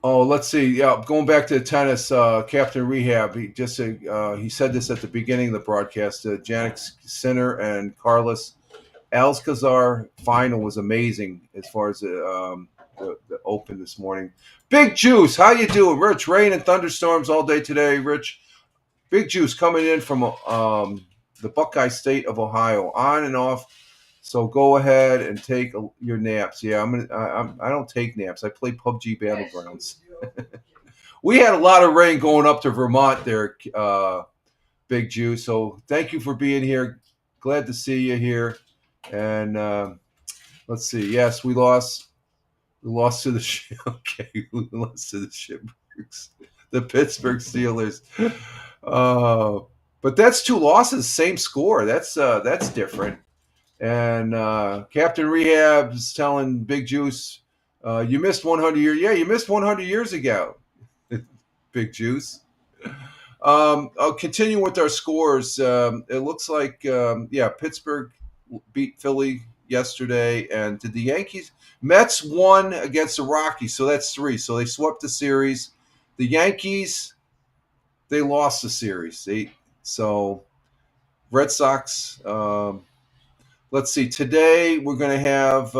A: Let's see. Yeah, going back to the tennis, Captain Rehab. He said this at the beginning of the broadcast. Jannik Sinner and Carlos Alcaraz final was amazing as far as the Open this morning. Big Juice, how you doing, Rich? Rain and thunderstorms all day today, Rich. Big Juice coming in from the Buckeye State of Ohio, on and off. So go ahead and take your naps. Yeah, I don't take naps. I play PUBG Battlegrounds. We had a lot of rain going up to Vermont there, Big Jew. So thank you for being here. Glad to see you here. And let's see. Yes, we lost. We lost to the okay. We lost to the Shipburgs, the Pittsburgh Steelers. But that's 2 losses, same score. That's different. And Captain Rehab's telling Big Juice, you missed 100 years. Yeah, you missed 100 years ago, Big Juice. I'll continue with our scores. It looks like, Pittsburgh beat Philly yesterday. And did the Yankees? Mets won against the Rockies, so that's 3. So they swept the series. The Yankees, they lost the series. So Red Sox, let's see. Today we're going to have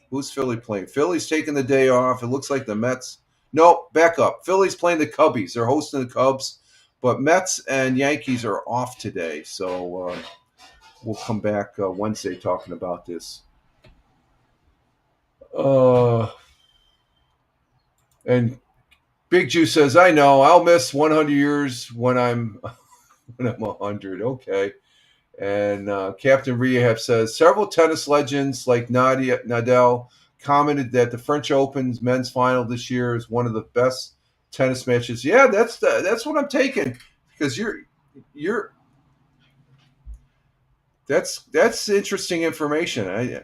A: who's Philly playing? Philly's taking the day off. It looks like the Mets. No, back up. Philly's playing the Cubbies. They're hosting the Cubs. But Mets and Yankees are off today. So we'll come back Wednesday talking about this. And Big Juice says, I know. I'll miss 100 years when I'm 100. Okay. And Captain Rehab says, several tennis legends like Nadal commented that the French Open's men's final this year is one of the best tennis matches. Yeah, that's what I'm taking, because that's interesting information.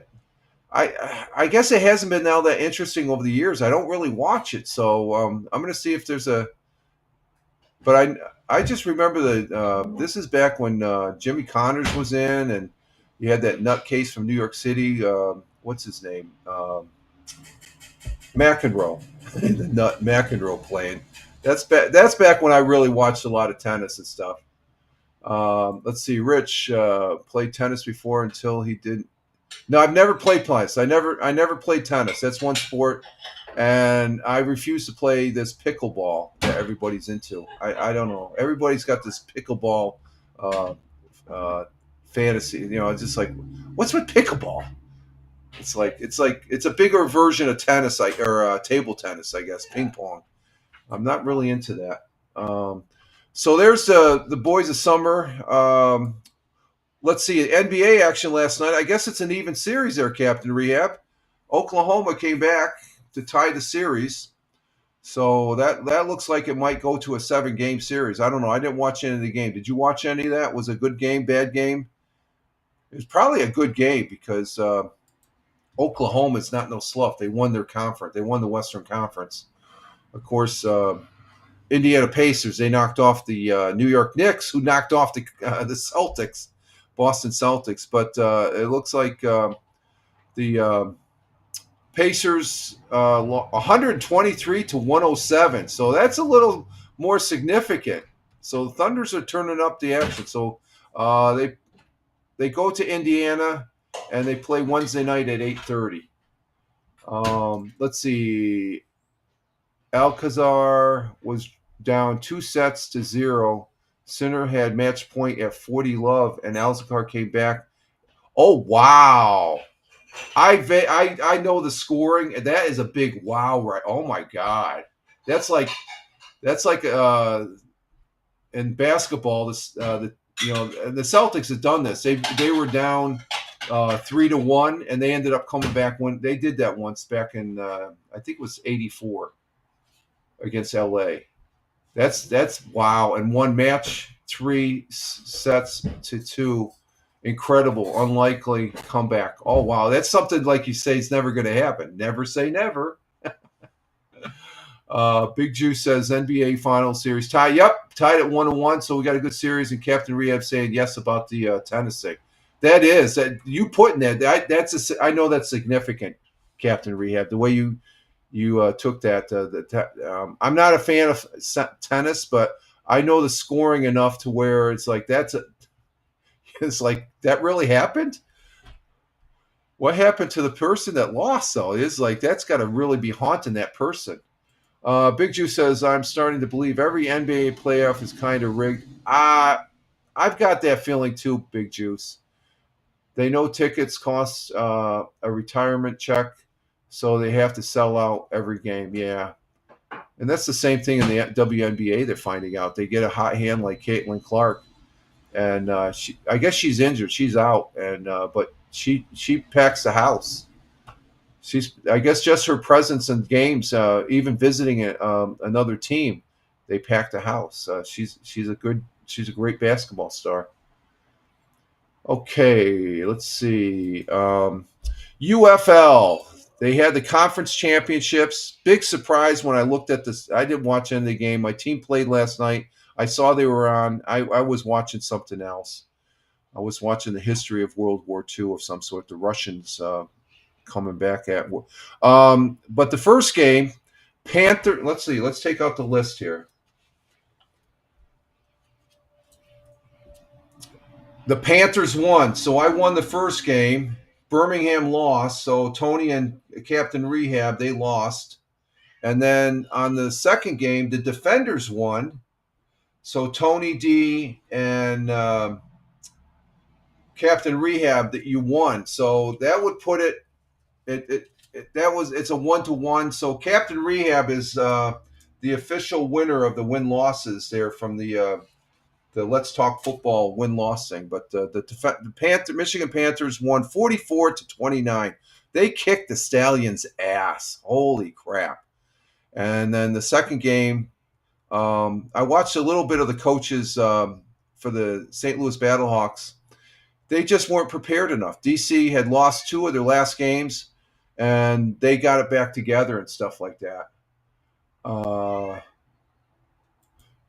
A: I guess it hasn't been now that interesting over the years. I don't really watch it, so I'm going to see if there's a. But I just remember that this is back when Jimmy Connors was in, and you had that nutcase from New York City. What's his name? McEnroe. The nut McEnroe playing. That's back when I really watched a lot of tennis and stuff. Let's see. Rich played tennis before until he didn't. No, I've never played tennis. I never played tennis. That's one sport. And I refuse to play this pickleball that everybody's into. I don't know. Everybody's got this pickleball fantasy. It's just like, what's with pickleball? It's a bigger version of tennis, or table tennis, I guess, ping pong. I'm not really into that. So there's the boys of summer. Let's see, NBA action last night. I guess it's an even series there, Captain Rehab. Oklahoma came back to tie the series. So that looks like it might go to a 7-game series. I don't know. I didn't watch any of the game. Did you watch any of that? Was it a good game, bad game? It was probably a good game because Oklahoma is not no slough. They won their conference. They won the Western Conference. Of course, Indiana Pacers, they knocked off the New York Knicks, who knocked off the Celtics. Boston Celtics, but it looks like the Pacers 123 to 107. So that's a little more significant. So the Thunders are turning up the action. So they go to Indiana and they play Wednesday night at 8:30. Let's see. Alcazar was down 2-0. Sinner had match point at 40 love, and Alcazar came back. Oh, wow. I know the scoring. That is a big wow, right? Oh, my God. That's like in basketball, the Celtics have done this. They were down 3-1, and they ended up coming back when they did that once back in I think it was '84 against LA. That's wow. And one match, 3-2. Incredible, unlikely comeback. Oh, wow. That's something, like you say, is never going to happen. Never say never. Big Juice says NBA final series tie. Yep, tied at 1-1. So we got a good series. And Captain Rehab saying yes about the tennis thing. That is, that you putting that. I know that's significant, Captain Rehab. The way you took that. I'm not a fan of tennis, but I know the scoring enough to where it's like it's like that really happened. What happened to the person that lost, though? Is like that's got to really be haunting that person. Big Juice says, I'm starting to believe every NBA playoff is kind of rigged. I I've got that feeling too, Big Juice. They know tickets cost a retirement check, so they have to sell out every game. Yeah, and that's the same thing in the WNBA. They're finding out they get a hot hand like Caitlin Clark, and I guess she's injured. She's out, and but she packs the house. I guess just her presence in games, even visiting another team, they pack the house. She's a great basketball star. Okay, let's see. UFL. They had the conference championships. Big surprise when I looked at this. I didn't watch any of the game. My team played last night. I saw they were on. I was watching something else. I was watching the history of World War II of some sort. The Russians coming back at. But the first game, Panther. Let's see. Let's take out the list here. The Panthers won, so I won the first game. Birmingham lost, so Tony and Captain Rehab, they lost. And then on the second game, the Defenders won. So Tony D and Captain Rehab, that you won. So that would put it it's a 1-1. So Captain Rehab is the official winner of the win-losses there from the Let's Talk Football win-loss thing. But the Michigan Panthers won 44-29. They kicked the Stallions' ass. Holy crap. And then the second game, I watched a little bit of the coaches for the St. Louis Battlehawks. They just weren't prepared enough. DC had lost 2 of their last games, and they got it back together and stuff like that.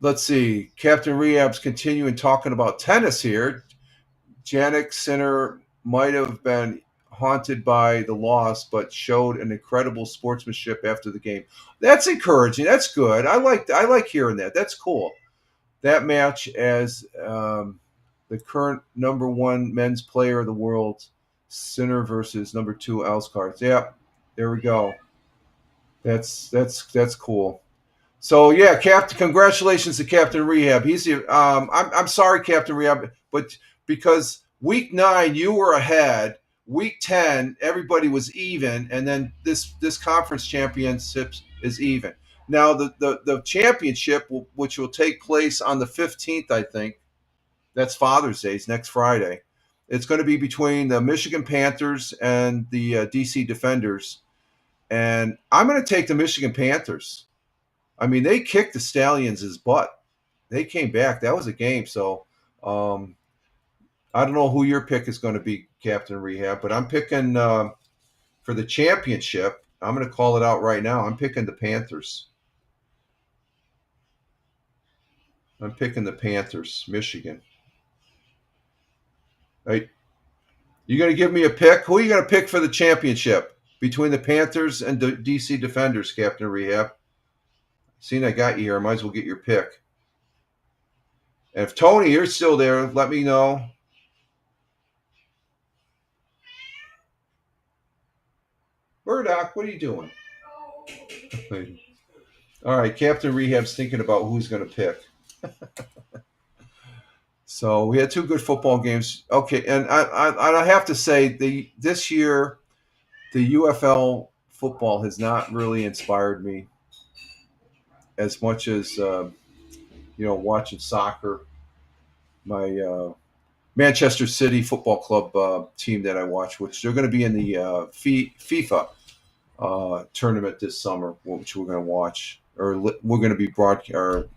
A: Let's see. Captain Rehab's continuing talking about tennis here. Jannik Sinner might have been haunted by the loss, but showed an incredible sportsmanship after the game. That's encouraging. That's good. I like hearing that. That's cool. That match as the current #1 men's player of the world, Sinner versus #2 Alcaraz. Yeah, there we go. That's cool. So yeah, Captain, congratulations to Captain Rehab. He's I'm sorry, Captain Rehab, but because week 9 you were ahead, week 10 everybody was even, and then this conference championship is even. Now the championship, which will take place on the 15th, I think, that's Father's Day, it's next Friday. It's going to be between the Michigan Panthers and the DC Defenders, and I'm going to take the Michigan Panthers. I mean, they kicked the Stallions' butt. They came back. That was a game. So I don't know who your pick is going to be, Captain Rehab, but I'm picking for the championship. I'm going to call it out right now. I'm picking the Panthers. I'm picking the Panthers, Michigan. Right? You going to give me a pick? Who are you going to pick for the championship between the Panthers and the DC Defenders, Captain Rehab? Seeing I got you here, I might as well get your pick. And if Tony, you're still there, let me know. Murdoch, what are you doing? All right, Captain Rehab's thinking about who's going to pick. So we had 2 good football games. Okay, and I have to say, this year, the UFL football has not really inspired me as much as watching soccer. My Manchester City Football Club team that I watch, which they're going to be in the FIFA tournament this summer, which we're going to watch, or we're going to be broadcast.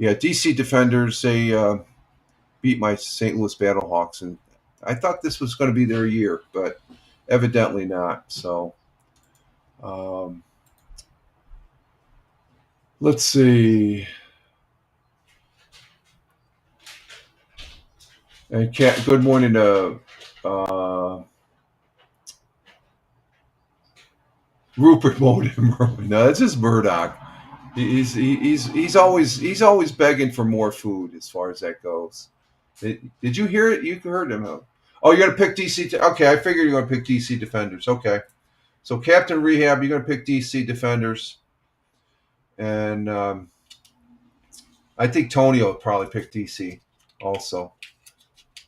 A: DC Defenders, they beat my St. Louis Battlehawks, and I thought this was going to be their year, but evidently not. So. Let's see. And good morning to Rupert Mortimer. No, that's just Murdoch. He's always begging for more food as far as that goes. Did you hear it? You heard him. Oh, you're gonna pick DC. Okay, I figured you're gonna pick DC Defenders. Okay, so Captain Rehab, you're gonna pick DC Defenders. And I think Tony will probably pick DC. also.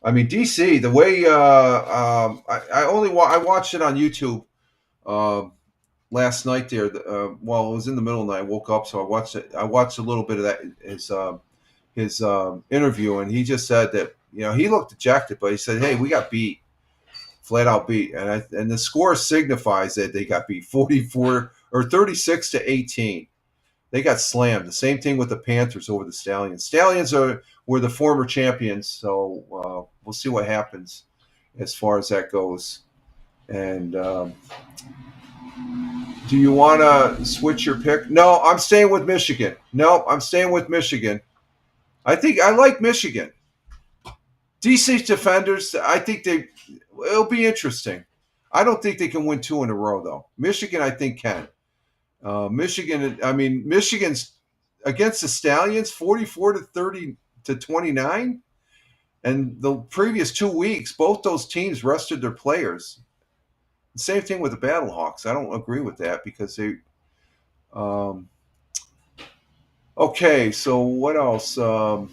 A: I mean, DC, the way I watched it on YouTube last night there. While it was in the middle of the night, I woke up, so I watched it. I watched a little bit of that his interview, and he just said that he looked dejected, but he said, "Hey, we got beat, flat out beat," and the score signifies that they got beat 44 or 36-18. They got slammed. The same thing with the Panthers over the Stallions. Stallions were the former champions, so we'll see what happens as far as that goes. And do you want to switch your pick? No, I'm staying with Michigan. No, I'm staying with Michigan. I think I like Michigan. DC Defenders, I think it'll be interesting. I don't think they can win 2 in a row, though. Michigan, I think, can. Michigan's against the Stallions, 44-30-29, and the previous 2 weeks, both those teams rested their players. The same thing with the Battlehawks. I don't agree with that because they. Okay, so what else? I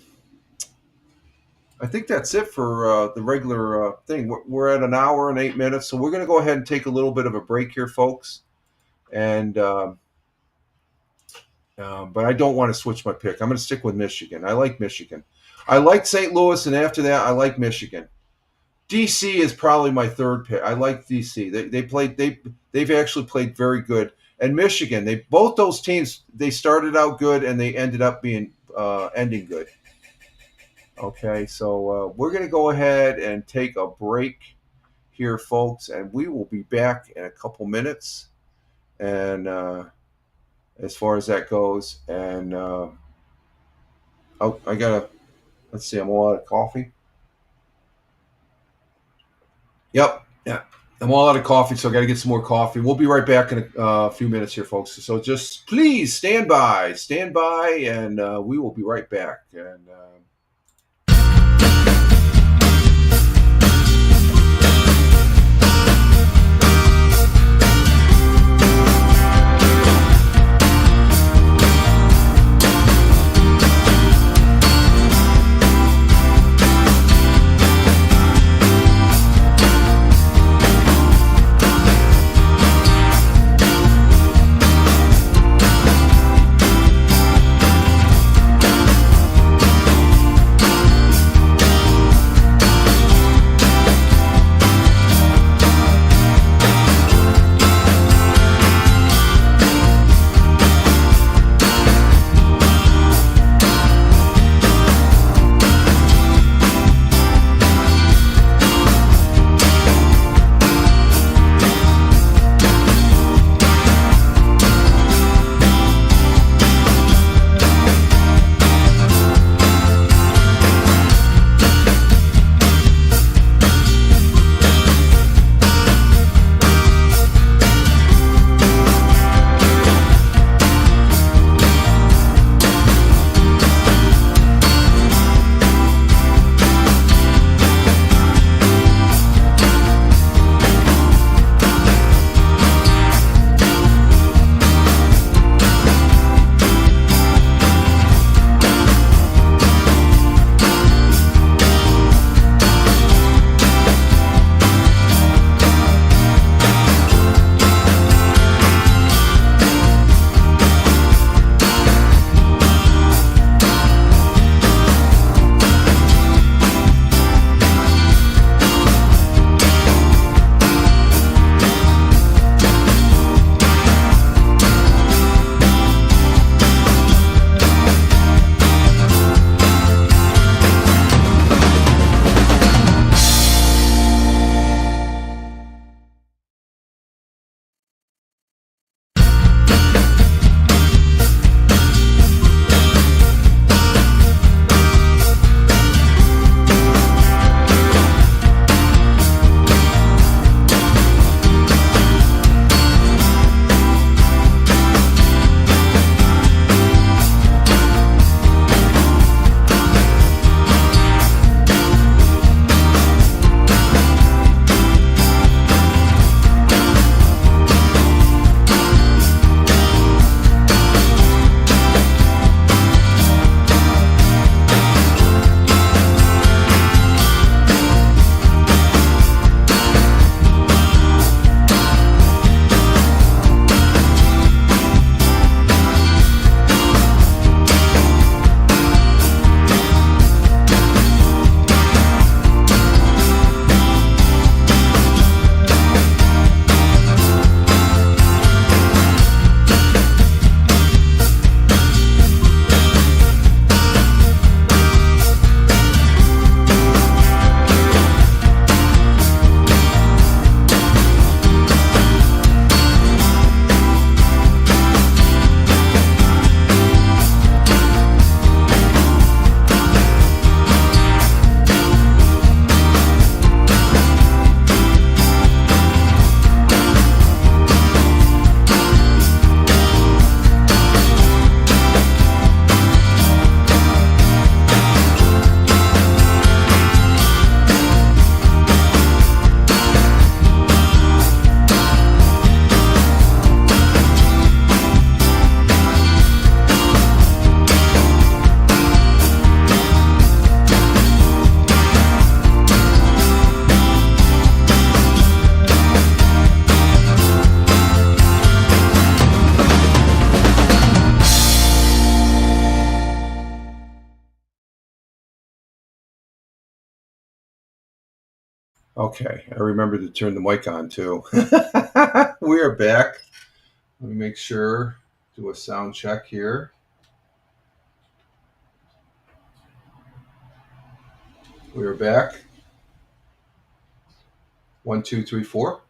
A: think that's it for the regular thing. We're at an hour and 8 minutes, so we're going to go ahead and take a little bit of a break here, folks. And but I don't want to switch my pick. I'm going to stick with Michigan. I like Michigan. I like St. Louis, and after that, I like Michigan. DC is probably my third pick. I like DC. They've actually played very good. And Michigan, both those teams, they started out good and they ended up being ending good. Okay, so we're going to go ahead and take a break here, folks, and we will be back in a couple minutes. And as far as that goes, and let's see, I'm all out of coffee. Yep, yeah, I'm all out of coffee, so I got to get some more coffee. We'll be right back in a few minutes here, folks. So just please stand by, and we will be right back. And Okay, I remember to turn the mic on too. We are back. Let me make sure, do a sound check here. We are back. 1, 2, 3, 4.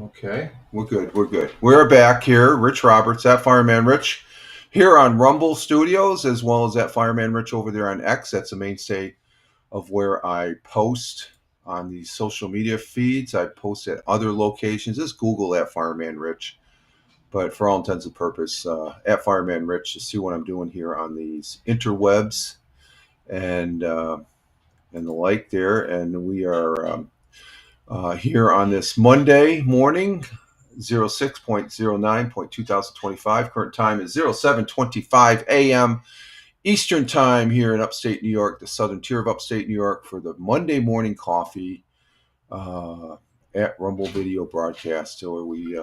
A: Okay, we're good. We're good. We're back here. Rich Roberts, at Fireman Rich, here on Rumble Studios, as well as at Fireman Rich over there on X. That's the mainstay of where I post on these social media feeds. I post at other locations. Just Google at Fireman Rich. But for all intents and purposes, at Fireman Rich, to see what I'm doing here on these interwebs and the like there. And we are here on this Monday morning, 06.09.2025. Current time is 07:25 a.m. Eastern time here in upstate New York, the southern tier of upstate New York, for the Monday morning coffee at Rumble Video Broadcast, where we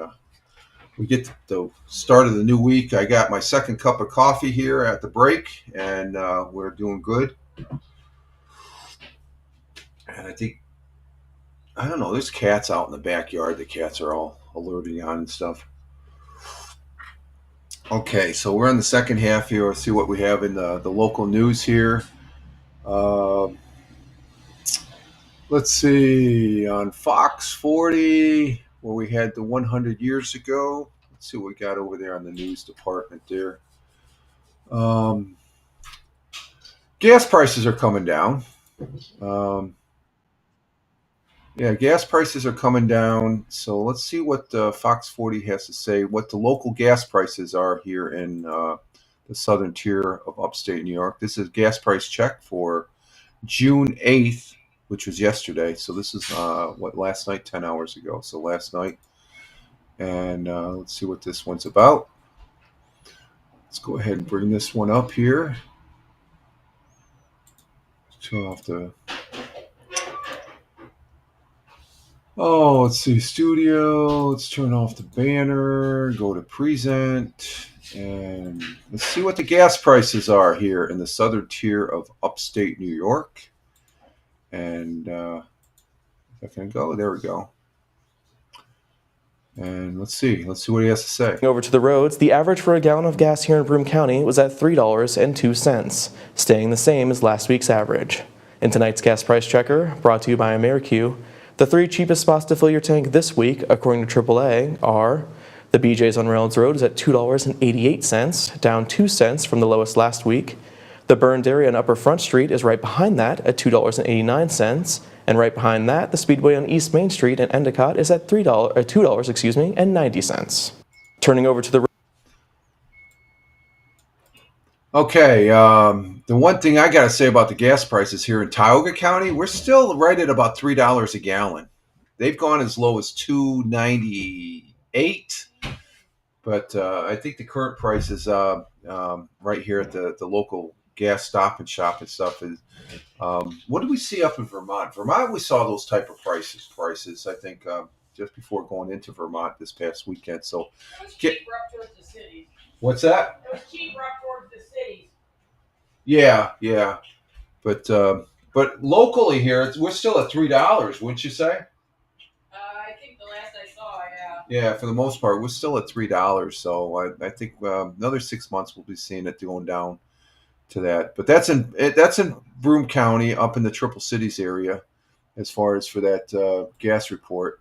A: get the start of the new week. I got my second cup of coffee here at the break, and we're doing good. And I think, I don't know, there's cats out in the backyard. The cats are all alerting on and stuff. Okay, so we're on the second half here. Let's see what we have in the local news here. Let's see, on Fox 40, where we had the 100 years ago. Let's see what we got over there on the news department there. Gas prices are coming down. Yeah, gas prices are coming down. So let's see what Fox 40 has to say, what the local gas prices are here in the southern tier of upstate New York. This is gas price check for June 8th, which was yesterday. So this is last night, 10 hours ago. So last night. And let's see what this one's about. Let's go ahead and bring this one up here. Turn off the... Oh, let's see, studio. Let's turn off the banner, go to present, and let's see what the gas prices are here in the southern tier of upstate New York. And if I can go, there we go. And let's see what he has to say.
D: Over to the roads, the average for a gallon of gas here in Broome County was at $3.02, staying the same as last week's average. In tonight's gas price checker, brought to you by AmeriQ, the 3 cheapest spots to fill your tank this week, according to AAA, are the BJ's on Reynolds Road is at $2.88, down 2 cents from the lowest last week. The Burn Dairy on Upper Front Street is right behind that at $2.89, and right behind that, the Speedway on East Main Street in Endicott is at $2.90. Turning over to the...
A: Okay, the one thing I got to say about the gas prices here in Tioga County, we're still right at about $3 a gallon. They've gone as low as $2.98, but I think the current price is right here at the local gas stop and shop and stuff is. What did we see up in Vermont? Vermont, we saw those type of prices. I think just before going into Vermont this past weekend. So,
E: it was cheaper up towards the cities.
A: What's that?
E: It was cheaper up towards the cities.
A: Yeah, but locally here, we're still at $3, wouldn't you say?
E: I think the last I saw, yeah.
A: Yeah, for the most part, we're still at $3. So I think another 6 months we'll be seeing it going down to that. But that's in Broome County, up in the Triple Cities area, as far as for that gas report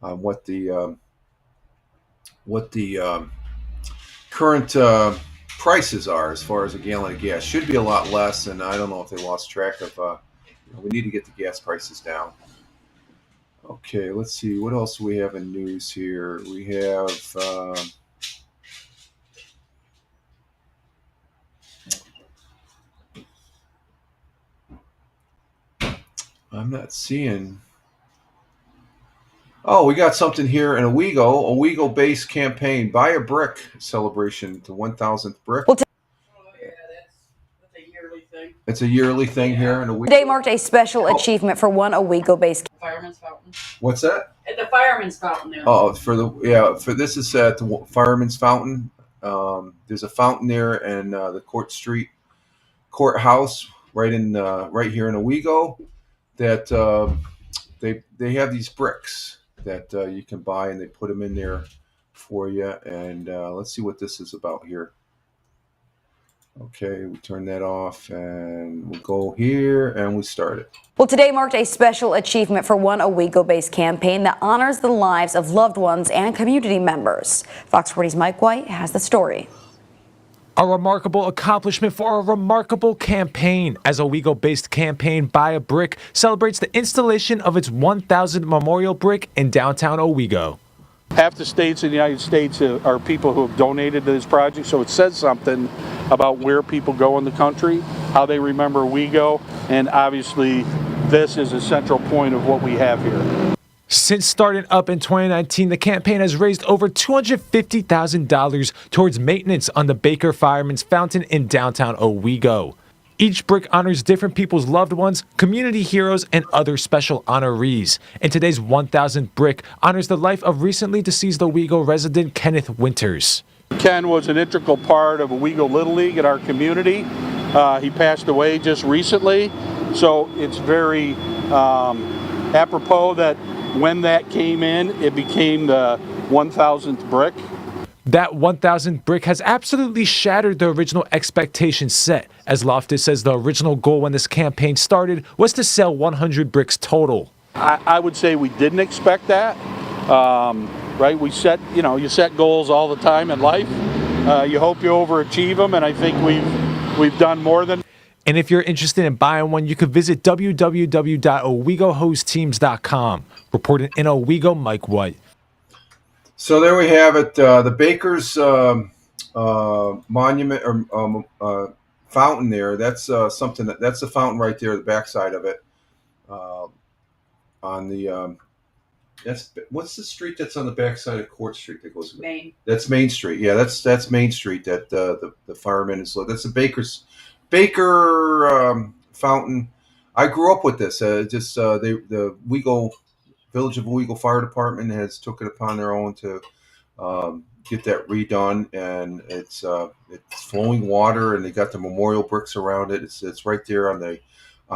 A: on what the current prices are as far as a gallon of gas. Should be a lot less, and I don't know if they lost track of. We need to get the gas prices down. Okay, let's see. What else do we have in news here? We have I'm not seeing. Oh, we got something here in Owego-based campaign. Buy a brick celebration, the 1,000th brick.
E: Oh, yeah, that's a yearly thing.
A: It's a yearly thing here in Owego.
B: Today marked a special achievement for one Owego-based.
E: Fireman's Fountain.
A: What's that?
E: At the Fireman's Fountain there.
A: Oh, for this is at the Fireman's Fountain. There's a fountain there in the Court Street courthouse right here in Owego. That they have these bricks that you can buy, and they put them in there for you. And let's see what this is about here. Okay, we turn that off, and we'll go here, and we start it.
B: Well, today marked a special achievement for one Owego-based campaign that honors the lives of loved ones and community members. Fox 40's Mike White has the story.
F: A remarkable accomplishment for a remarkable campaign, as Owego-based campaign Buy a Brick celebrates the installation of its 1,000th memorial brick in downtown Owego.
G: Half the states in the United States are people who have donated to this project, so it says something about where people go in the country, how they remember Owego, and obviously this is a central point of what we have here.
F: Since starting up in 2019, the campaign has raised over $250,000 towards maintenance on the Baker Fireman's Fountain in downtown Owego. Each brick honors different people's loved ones, community heroes, and other special honorees. And today's 1,000th brick honors the life of recently deceased Owego resident Kenneth Winters.
G: Ken was an integral part of Owego Little League in our community. He passed away just recently, so it's very apropos that when that came in, it became the 1,000th brick.
F: That 1,000th brick has absolutely shattered the original expectations set, as Loftus says the original goal when this campaign started was to sell 100 bricks total.
G: I would say we didn't expect that, right? We set, you set goals all the time in life. You hope you overachieve them, and I think we've done more than.
F: And if you're interested in buying one, you could visit www.owegohosteteams.com. Reporting in Owego, Mike White.
A: So there we have it. The Baker's monument or fountain there. That's something that's the fountain right there, the backside of it. On the what's the street that's on the backside of Court Street that goes?
E: Main.
A: That's Main Street. Yeah, that's Main Street. That the fireman is. That's the Baker fountain. I grew up with this. The Owego Village of Owego Fire Department has took it upon their own to get that redone, and it's flowing water, and they got the memorial bricks around it. It's right there on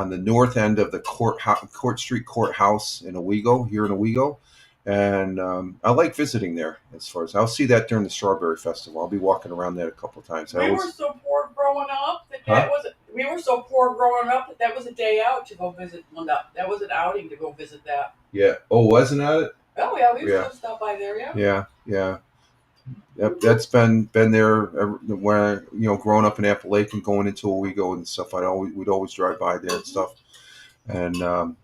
A: the north end of the Court Street Courthouse in Owego, here in Owego, and I like visiting there. As far as I'll see that during the Strawberry Festival, I'll be walking around that a couple of times.
E: We were so poor growing up that we were so poor growing up that was a day out to go visit. Well, no, that was an outing to go visit that.
A: Yeah. Oh, wasn't that it?
E: Oh yeah, we used to stop by there. Yeah.
A: Yeah. Yep, that's been there where growing up in Appalachian, going into Owego and stuff. We'd always drive by there and stuff, and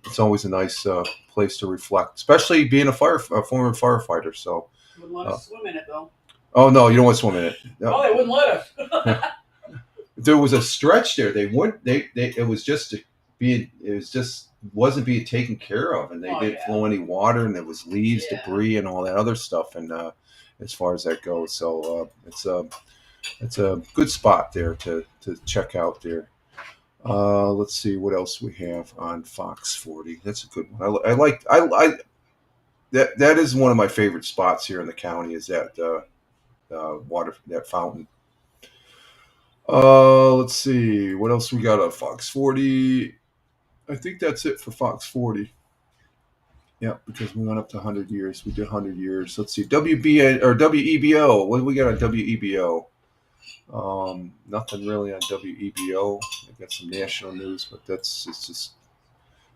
A: it's always a nice place to reflect, especially being a former firefighter. So.
E: Wouldn't let us swim in it though.
A: Oh no, you don't want to swim in it. No.
E: Oh, they wouldn't let us.
A: There was a stretch there. It wasn't being taken care of, and they didn't flow any water, and there was leaves, debris, and all that other stuff. And as far as that goes, so it's a good spot there to check out there. Let's see what else we have on Fox 40. That's a good one. I that is one of my favorite spots here in the county. Is that that fountain. Let's see what else we got on Fox 40. I think that's it for Fox 40. Yeah, because we went up to 100 years. We did 100 years. Let's see. WEBO. What do we got on WEBO? Nothing really on WEBO. I got some national news, but it's just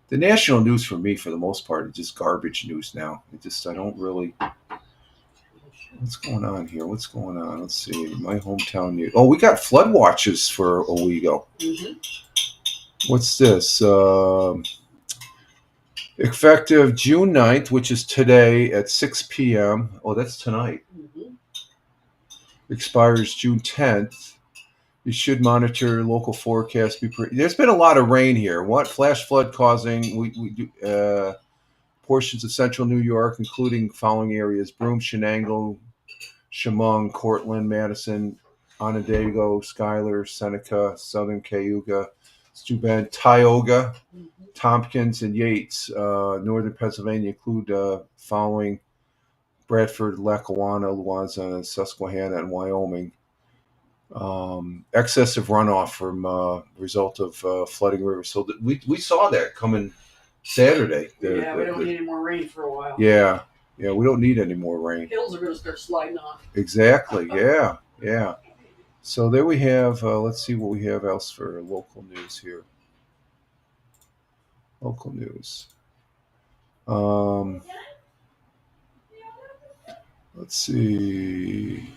A: the national news for me, for the most part, is just garbage news now. I don't really. What's going on here? What's going on? Let's see. My hometown news. Oh, we got flood watches for Owego.
E: Mm-hmm.
A: What's this? Effective June 9th, which is today at 6 p.m. Oh, that's tonight.
E: Mm-hmm.
A: Expires June 10th. You should monitor local forecast. There's been a lot of rain here. What flash flood causing? We do portions of central New York, including following areas: Broome, Shenango, Chemung, Cortland, Madison, Onondaga, Schuyler, Seneca, Southern Cayuga, Steuben, Tioga, Tompkins, and Yates. Northern Pennsylvania include following: Bradford, Lackawanna, Louisa, Susquehanna, and Wyoming. excessive runoff from result of flooding rivers. So we saw that coming Saturday.
E: Yeah, we don't need any more rain for a while.
A: Yeah, we don't need any more rain.
E: Hills are going to start sliding off.
A: Exactly. Yeah. So there we have. Let's see what we have else for local news here. Local news. Let's see.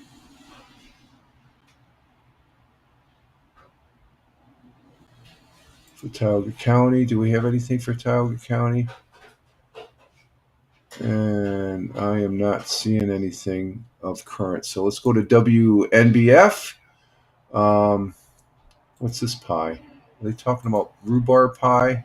A: For Tioga County, do we have anything for Tioga County? And I am not seeing anything of current. So let's go to WNBF. What's this pie? Are they talking about rhubarb pie?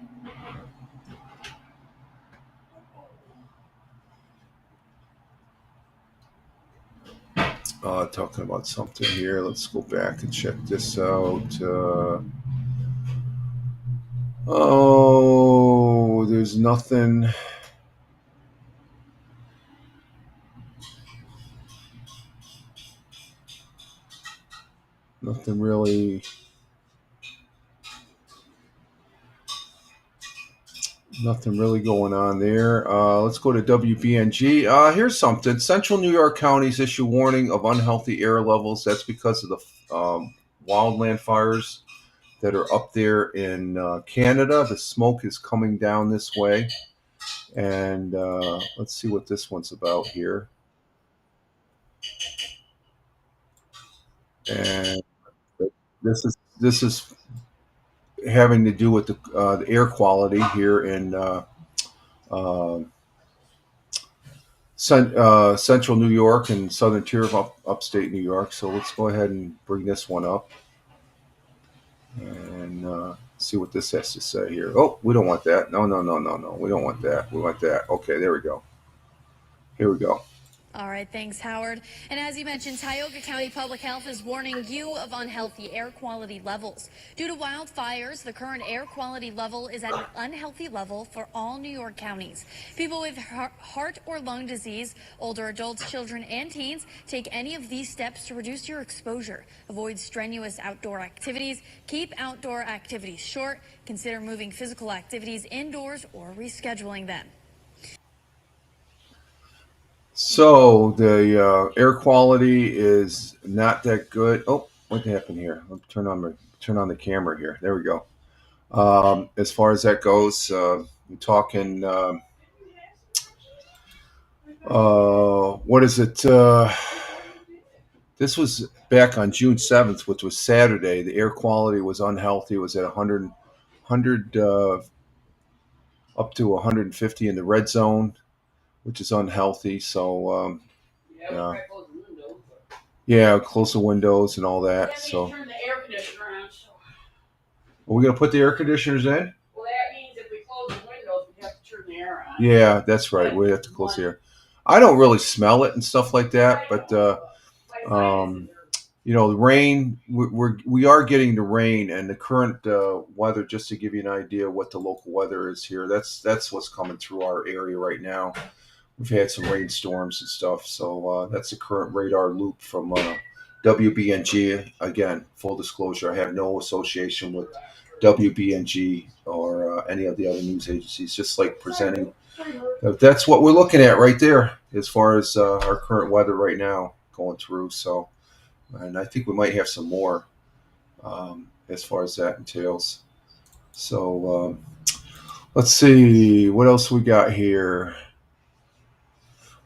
A: Talking about something here. Let's go back and check this out. There's nothing. Nothing really. Nothing really going on there. Let's go to WBNG. Here's something. Central New York counties issue warning of unhealthy air levels. That's because of the wildland fires that are up there in Canada. The smoke is coming down this way. And let's see what this one's about here. And this is having to do with the air quality here in central New York and southern tier of upstate New York. So let's go ahead and bring this one up and see what this has to say here. Oh, we don't want that. No. We don't want that. We want that. Okay, there we go. Here we go.
H: All right, thanks, Howard. And as you mentioned, Tioga County Public Health is warning you of unhealthy air quality levels. Due to wildfires, the current air quality level is at an unhealthy level for all New York counties. People with heart or lung disease, older adults, children, and teens take any of these steps to reduce your exposure. Avoid strenuous outdoor activities. Keep outdoor activities short. Consider moving physical activities indoors or rescheduling them.
A: So the air quality is not that good. Oh, what happened here? I'll turn on the camera here. There we go. As far as that goes, we're talking. What is it? This was back on June 7th, which was Saturday. The air quality was unhealthy. It was at 100 up to 150 in the red zone, which is unhealthy. So, close the windows and all that. So,
E: turn the air conditioner on. So.
A: Are we going to put the air conditioners in?
E: Well, that means if we close the windows, we have to turn the air on.
A: Yeah, that's right. We have to close the air. I don't really smell it and stuff like that, but the rain. We are getting the rain and the current weather. Just to give you an idea of what the local weather is here. That's what's coming through our area right now. We've had some rainstorms and stuff, so that's the current radar loop from WBNG. Again, full disclosure, I have no association with WBNG or any of the other news agencies, just like presenting. That's what we're looking at right there as far as our current weather right now going through. So, and I think we might have some more as far as that entails. So let's see what else we got here.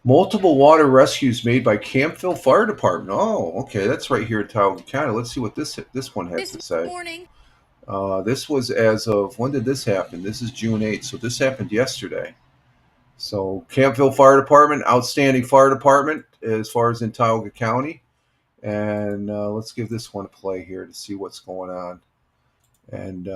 A: Multiple water rescues made by Campville Fire Department. Oh, okay, that's right here in Tioga County. Let's see what this one has to say.
H: Morning.
A: This was as of, when did this happen? This is June 8th, so this happened yesterday. So Campville Fire Department, outstanding fire department as far as in Tioga County. And let's give this one a play here to see what's going on. And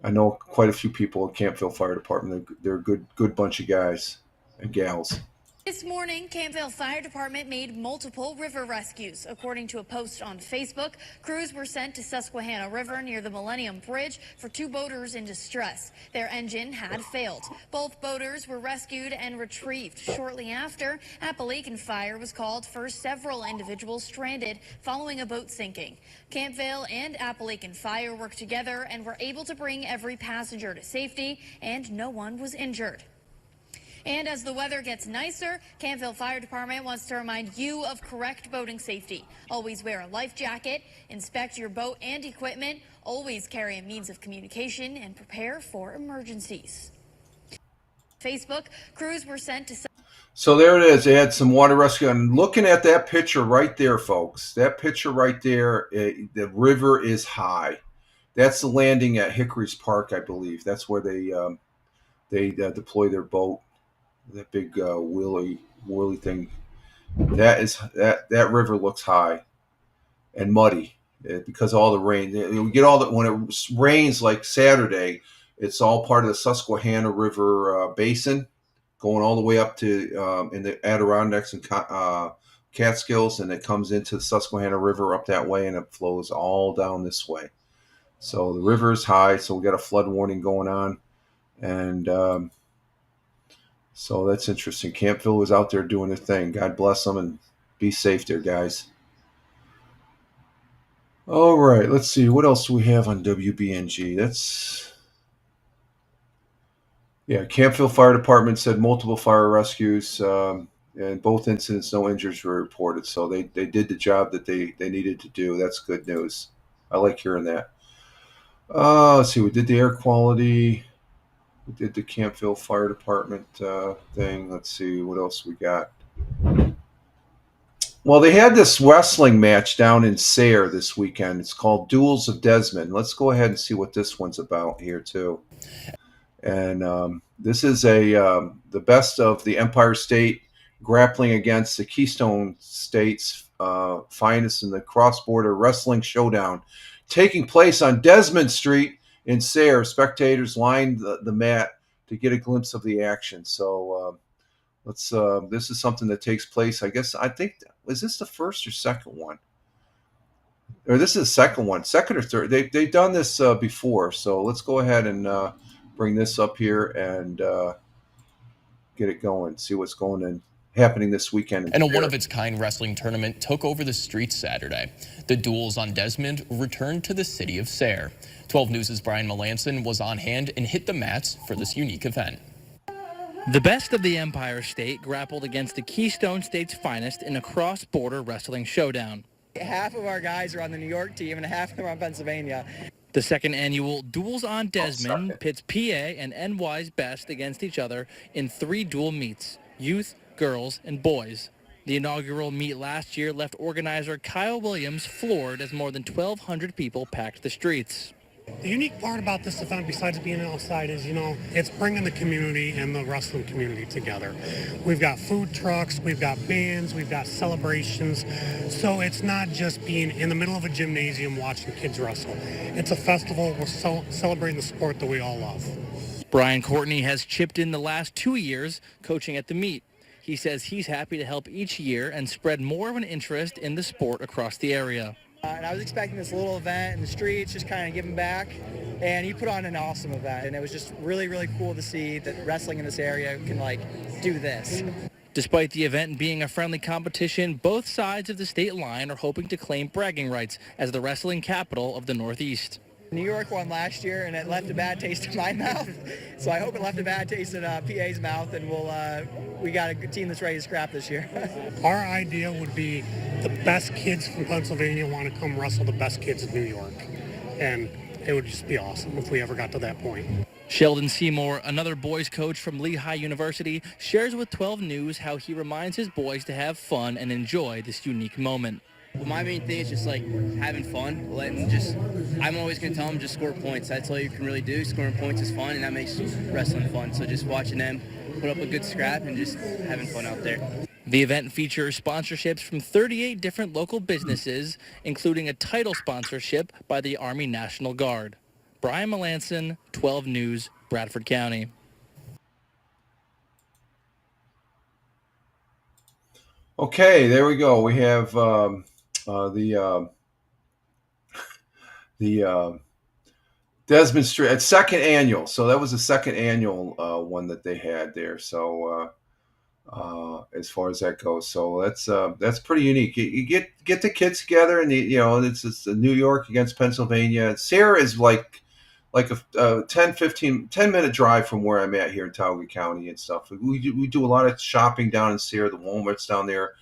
A: I know quite a few people at Campville Fire Department. They're a good bunch of guys and gals.
H: This morning, Campville Fire Department made multiple river rescues. According to a post on Facebook, crews were sent to Susquehanna River near the Millennium Bridge for 2 boaters in distress. Their engine had failed. Both boaters were rescued and retrieved. Shortly after, Appalachian Fire was called for several individuals stranded following a boat sinking. Campville and Appalachian Fire worked together and were able to bring every passenger to safety, and no one was injured. And as the weather gets nicer, Campville Fire Department wants to remind you of correct boating safety. Always wear a life jacket, inspect your boat and equipment, always carry a means of communication, and prepare for emergencies. Facebook, crews were sent to...
A: So there it is. They had some water rescue. And looking at that picture right there, folks, that picture right there, the river is high. That's the landing at Hickory's Park, I believe. That's where they deploy their boat. That big whirly thing. That river looks high and muddy because of all the rain. We get all that when it rains like Saturday. It's all part of the Susquehanna River basin, going all the way up to in the Adirondacks and Catskills, and it comes into the Susquehanna River up that way, and it flows all down this way. So the river is high, so we got a flood warning going on, and so that's interesting. Campville was out there doing their thing. God bless them, and be safe there, guys. All right, let's see. What else do we have on WBNG? Campville Fire Department said multiple fire rescues, and both incidents, no injuries were reported. So they did the job that they needed to do. That's good news. I like hearing that. Let's see. We did the air quality. We did the Campville Fire Department thing. Let's see what else we got. Well, they had this wrestling match down in Sayre this weekend. It's called Duels of Desmond. Let's go ahead and see what this one's about here too. And this is the best of the Empire State grappling against the Keystone State's finest in the cross-border wrestling showdown, taking place on Desmond Street in Sayre. Spectators lined the mat to get a glimpse of the action. So this is something that takes place, I think, is this the first or second one? Or this is the second one, second or third. They've done this before. So let's go ahead and bring this up here and get it going, see what's happening this weekend.
I: And a one-of-its-kind wrestling tournament took over the streets Saturday. The Duels on Desmond returned to the city of Sayre. 12 News' Brian Melanson was on hand and hit the mats for this unique event.
J: The best of the Empire State grappled against the Keystone State's finest in a cross-border wrestling showdown.
K: Half of our guys are on the New York team and half of them are on Pennsylvania.
J: The second annual Duels on Desmond pits PA and NY's best against each other in 3 dual meets, youth, girls, and boys. The inaugural meet last year left organizer Kyle Williams floored as more than 1,200 people packed the streets.
L: The unique part about this event, besides being outside, is, it's bringing the community and the wrestling community together. We've got food trucks, we've got bands, we've got celebrations. So it's not just being in the middle of a gymnasium watching kids wrestle. It's a festival. We're celebrating the sport that we all love.
J: Brian Courtney has chipped in the last 2 years coaching at the meet. He says he's happy to help each year and spread more of an interest in the sport across the area.
K: And I was expecting this little event in the streets, just kind of giving back, and he put on an awesome event, and it was just really, really cool to see that wrestling in this area can, do this.
J: Despite the event being a friendly competition, both sides of the state line are hoping to claim bragging rights as the wrestling capital of the Northeast.
K: New York won last year, and it left a bad taste in my mouth. So I hope it left a bad taste in PA's mouth, and we got a good team that's ready to scrap this year.
L: Our idea would be the best kids from Pennsylvania want to come wrestle the best kids in New York. And it would just be awesome if we ever got to that point.
J: Sheldon Seymour, another boys coach from Lehigh University, shares with 12 News how he reminds his boys to have fun and enjoy this unique moment.
M: Well, my main thing is just having fun, I'm always going to tell them just score points. That's all you can really do. Scoring points is fun, and that makes wrestling fun. So just watching them put up a good scrap and just having fun out there.
J: The event features sponsorships from 38 different local businesses, including a title sponsorship by the Army National Guard. Brian Melanson, 12 News, Bradford County.
A: Okay, there we go. We have the Desmond Street at second annual. So that was the second annual one that they had there. So as far as that goes, so that's pretty unique. You get the kids together, and it's New York against Pennsylvania. Sarah is like a 10-minute drive from where I'm at here in Tioga County and stuff. We do a lot of shopping down in Sarah. The Walmart's down there.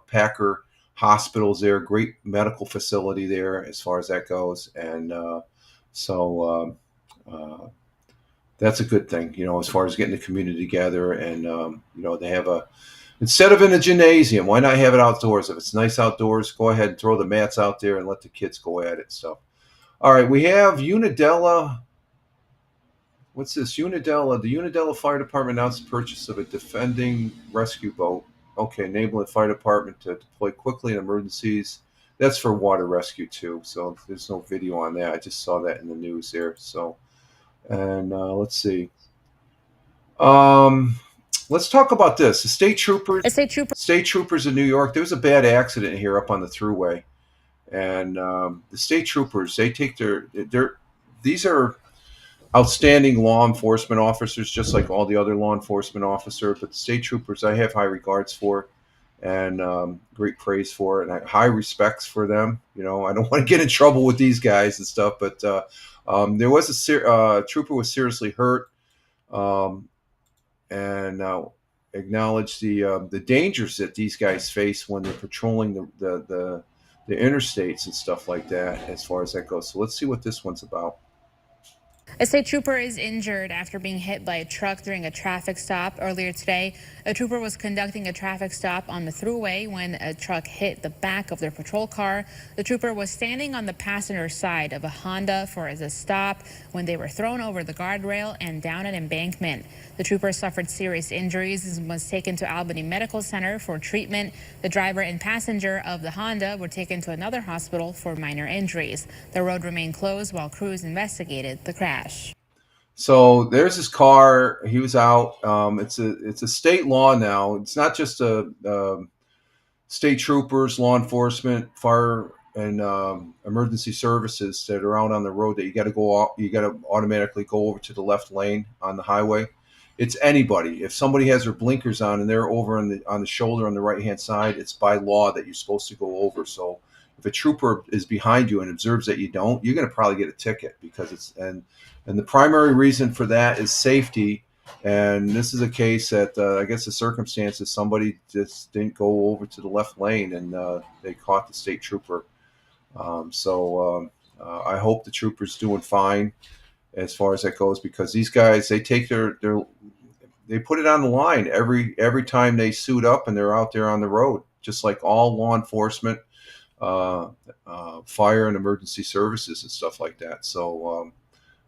A: Packer Hospital's there. Great medical facility there as far as that goes. And so that's a good thing, as far as getting the community together. And, they have instead of in a gymnasium, why not have it outdoors? If it's nice outdoors, go ahead and throw the mats out there and let the kids go at it. So, all right, we have Unadilla. What's this? Unadilla. The Unadilla Fire Department announced the purchase of a defending rescue boat. Okay, enabling the fire department to deploy quickly in emergencies. That's for water rescue too. So there's no video on that. I just saw that in the news there. So, and let's see. Let's talk about this. The state troopers. State troopers in New York. There was a bad accident here up on the thruway, and the state troopers, they take these are outstanding law enforcement officers, just like all the other law enforcement officers. But the state troopers, I have high regards for, and great praise for, and high respects for them. I don't want to get in trouble with these guys and stuff, but there was a trooper was seriously hurt, and acknowledge the dangers that these guys face when they're patrolling the interstates and stuff like that, as far as that goes. So let's see what this one's about.
N: A state trooper is injured after being hit by a truck during a traffic stop earlier today. A trooper was conducting a traffic stop on the thruway when a truck hit the back of their patrol car. The trooper was standing on the passenger side of a Honda for a stop when they were thrown over the guardrail and down an embankment. The trooper suffered serious injuries and was taken to Albany Medical Center for treatment. The driver and passenger of the Honda were taken to another hospital for minor injuries. The road remained closed while crews investigated the crash.
A: So there's his car. He was out. It's a state law now. It's not just state troopers, law enforcement, fire, and emergency services that are out on the road that you got to automatically go over to the left lane on the highway. It's anybody. If somebody has their blinkers on and they're over on the shoulder on the right hand side, it's by law that you're supposed to go over. So if a trooper is behind you and observes that you don't, you're going to probably get a ticket, because and the primary reason for that is safety. And this is a case that I guess the circumstances, somebody just didn't go over to the left lane, and they caught the state trooper. So I hope the trooper's doing fine as far as that goes, because these guys, they take they put it on the line every time they suit up and they're out there on the road, just like all law enforcement, fire and emergency services and stuff like that. So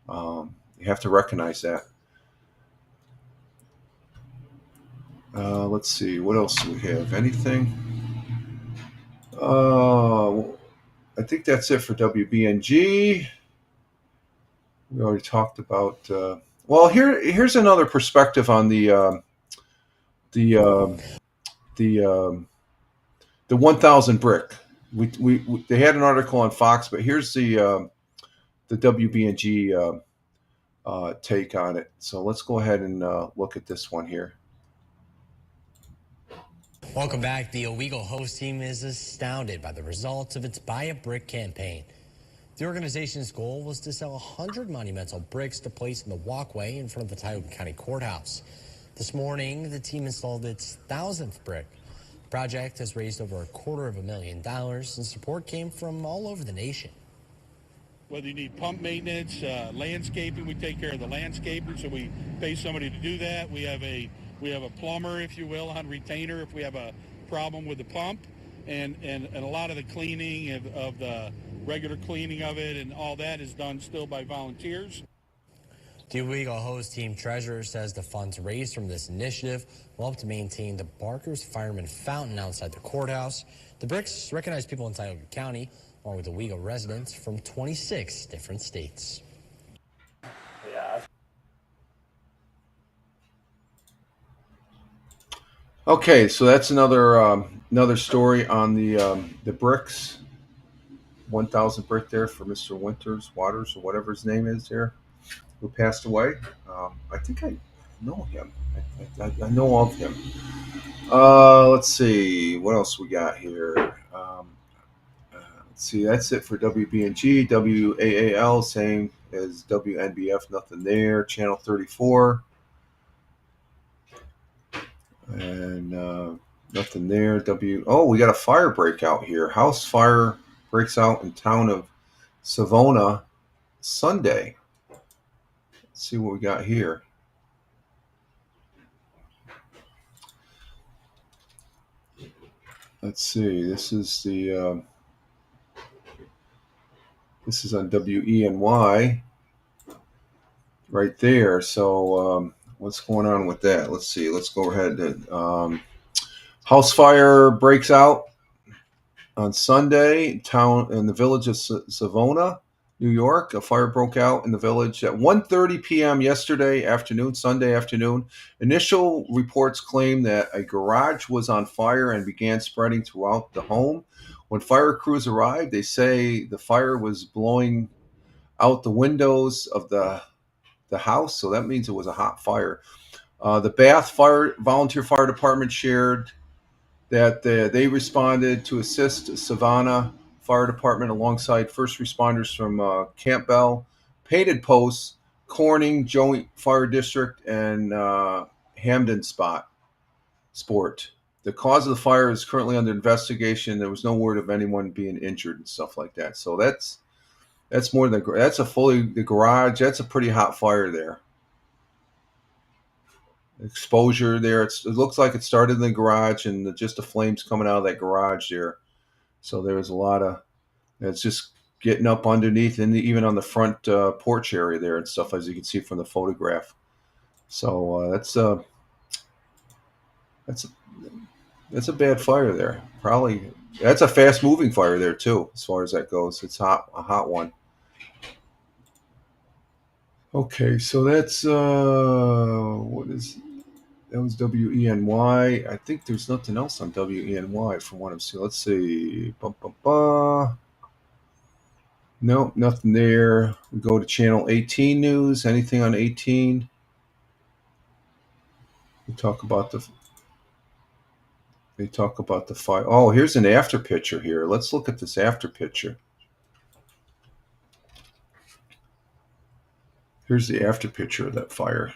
A: you have to recognize that. Let's see, what else do we have? Anything? I think that's it for WBNG. We already talked about. Well, here's another perspective on the 1,000 brick. They had an article on Fox, but here's the WBNG take on it. So let's go ahead and look at this one here.
O: Welcome back. The Owego host team is astounded by the results of its Buy a Brick campaign. The organization's goal was to sell 100 monumental bricks to place in the walkway in front of the Tioga County Courthouse. This morning, the team installed its 1,000th brick. The project has raised over $250,000, and support came from all over the nation.
G: Whether you need pump maintenance, landscaping, we take care of the landscaping, so we pay somebody to do that. We have a plumber, if you will, on retainer if we have a problem with the pump, and a lot of the cleaning of the regular cleaning of it and all that is done still by volunteers.
O: The Owego host team treasurer says the funds raised from this initiative will help to maintain the Barker's Fireman Fountain outside the courthouse. The bricks recognize people in Tioga County, along with Owego residents from 26 different states.
A: Okay, so that's another story on the bricks. 1,000 brick there for Mr. Waters, or whatever his name is there, who passed away. I think I know him. I know of him. Let's see what else we got here. Let's see, that's it for WBNG. WAAL, same as WNBF, nothing there. Channel 34. And nothing there. We got a fire breakout here. House fire breaks out in town of Savona Sunday. Let's see what we got here. Let's see. This is on WENY right there. So what's going on with that? Let's see. Let's go ahead. House fire breaks out on Sunday in the village of Savona, New York. A fire broke out in the village at 1:30 p.m. Sunday afternoon. Initial reports claim that a garage was on fire and began spreading throughout the home. When fire crews arrived, they say the fire was blowing out the windows of the house, so that means it was a hot fire. The Bath Volunteer Fire Department shared that they responded to assist Savannah Fire Department alongside first responders from Campbell, Painted Post, Corning Joint Fire District, and Hamden Sport. The cause of the fire is currently under investigation. There was no word of anyone being injured and stuff like that. So that's more than the garage. That's a pretty hot fire there. Exposure there. It looks like it started in the garage and just the flames coming out of that garage there. So there was a lot of. It's just getting up underneath and even on the front porch area there and stuff, as you can see from the photograph. So that's a bad fire there. Probably that's a fast moving fire there too, as far as that goes. It's a hot one. Okay, so that's that was WENY. I think there's nothing else on WENY from what I'm seeing. Let's see. Nope, nothing there. We go to channel 18 news. Anything on 18? They talk about the fire. Oh, here's an after picture here. Let's look at this after picture. Here's the after picture of that fire.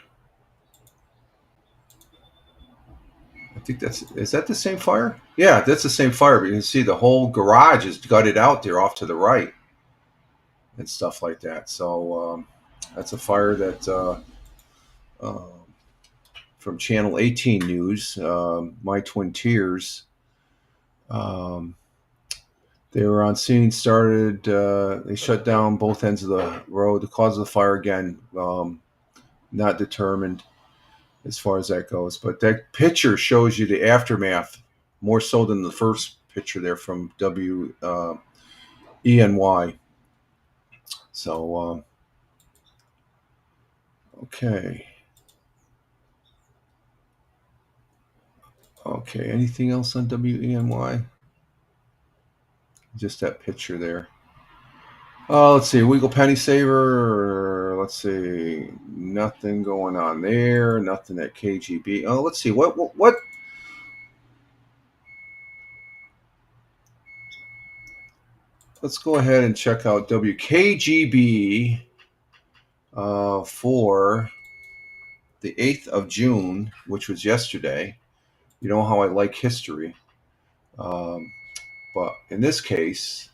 A: I think is that the same fire? Yeah, that's the same fire. But you can see the whole garage is gutted out there off to the right and stuff like that. So that's a fire that from Channel 18 News, My Twin Tears. They were on scene, they shut down both ends of the road. The cause of the fire, again, not determined as far as that goes. But that picture shows you the aftermath more so than the first picture there from WENY. So, okay. Okay, anything else on WENY? Just that picture there. Let's see, Weagle Penny Saver. Let's see, nothing going on there. Nothing at KGB. Oh, let's see, what? Let's go ahead and check out WKGB for the 8th of June, which was yesterday. You know how I like history. But in this case,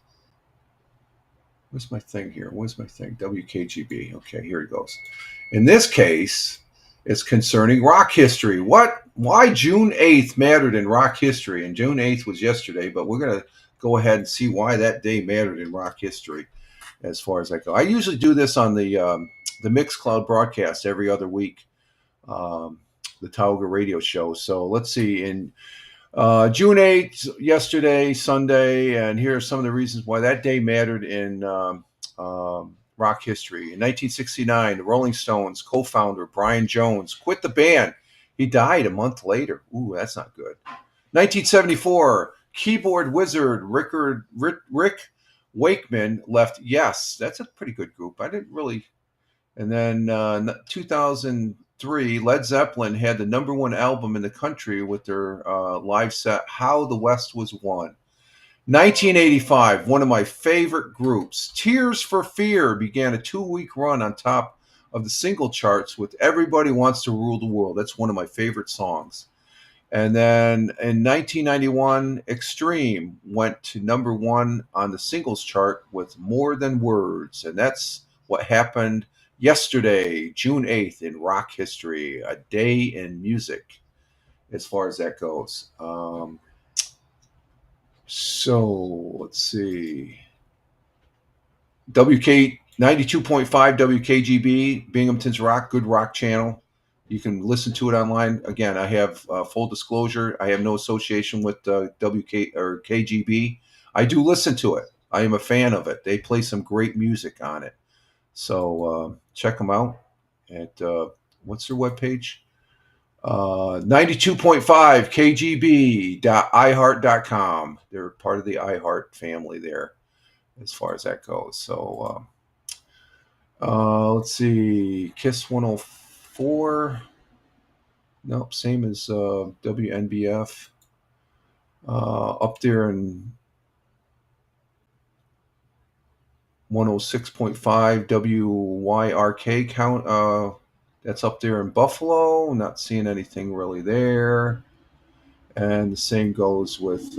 A: where's my thing here? Where's my thing? WKGB. Okay, here it goes. In this case, it's concerning rock history. Why June 8th mattered in rock history? And June 8th was yesterday, but we're going to go ahead and see why that day mattered in rock history as far as I go. I usually do this on the Mixcloud broadcast every other week, the Tauga radio show. So let's see. In June 8th, yesterday, Sunday, and here are some of the reasons why that day mattered in rock history. In 1969, the Rolling Stones co-founder Brian Jones quit the band. He died a month later. Ooh, that's not good. 1974, keyboard wizard Rick Wakeman left Yes. That's a pretty good group. I didn't really. And then 2003, Led Zeppelin had the #1 album in the country with their live set, How the West Was Won. 1985, one of my favorite groups, Tears for Fear, began a 2-week run on top of the single charts with Everybody Wants to Rule the World. That's one of my favorite songs. And then in 1991, Extreme went to #1 on the singles chart with More Than Words. And that's what happened yesterday, June 8th, in rock history, a day in music, as far as that goes. So let's see. 92.5 WKGB, Binghamton's good rock channel. You can listen to it online. Again, I have full disclosure. I have no association with KGB. I do listen to it. I am a fan of it. They play some great music on it. So check them out at what's their webpage? 92.5 kgb.iheart.com. They're part of the iHeart family there, as far as that goes. So let's see, Kiss 104. Nope, same as WNBF. Up there in 106.5 WYRK count. That's up there in Buffalo. Not seeing anything really there. And the same goes with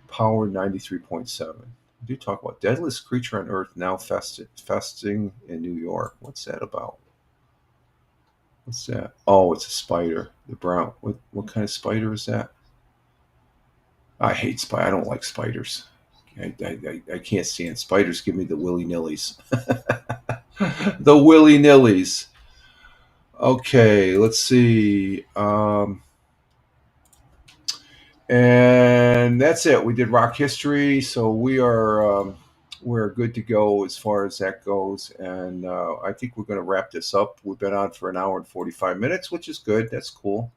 A: Power 93.7. We do talk about Deadliest Creature on Earth now festing in New York. What's that about? What's that? Oh, it's a spider. The brown. What kind of spider is that? I hate spiders. I don't like spiders. I can't stand spiders. Give me the willy-nillies. The willy-nillies. Okay, let's see. And that's it. We did rock history, so we're good to go as far as that goes. And I think we're going to wrap this up. We've been on for 1 hour and 45 minutes, which is good. That's cool.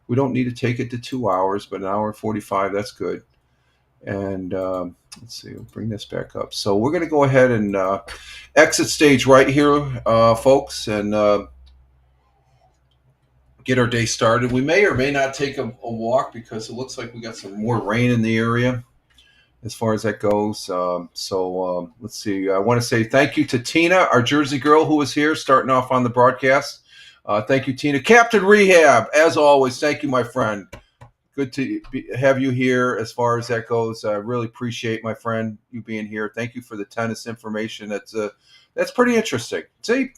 A: We don't need to take it to 2 hours, but 1 hour and 45, that's good. And let's see, we'll bring this back up. So we're going to go ahead and exit stage right here, folks, and get our day started. We may or may not take a walk because it looks like we got some more rain in the area as far as that goes. So let's see. I want to say thank you to Tina, our Jersey girl who was here starting off on the broadcast. Thank you, Tina. Captain Rehab, as always, thank you, my friend. Good to have you here as far as that goes. I really appreciate, my friend, you being here. Thank you for the tennis information. That's pretty interesting. See?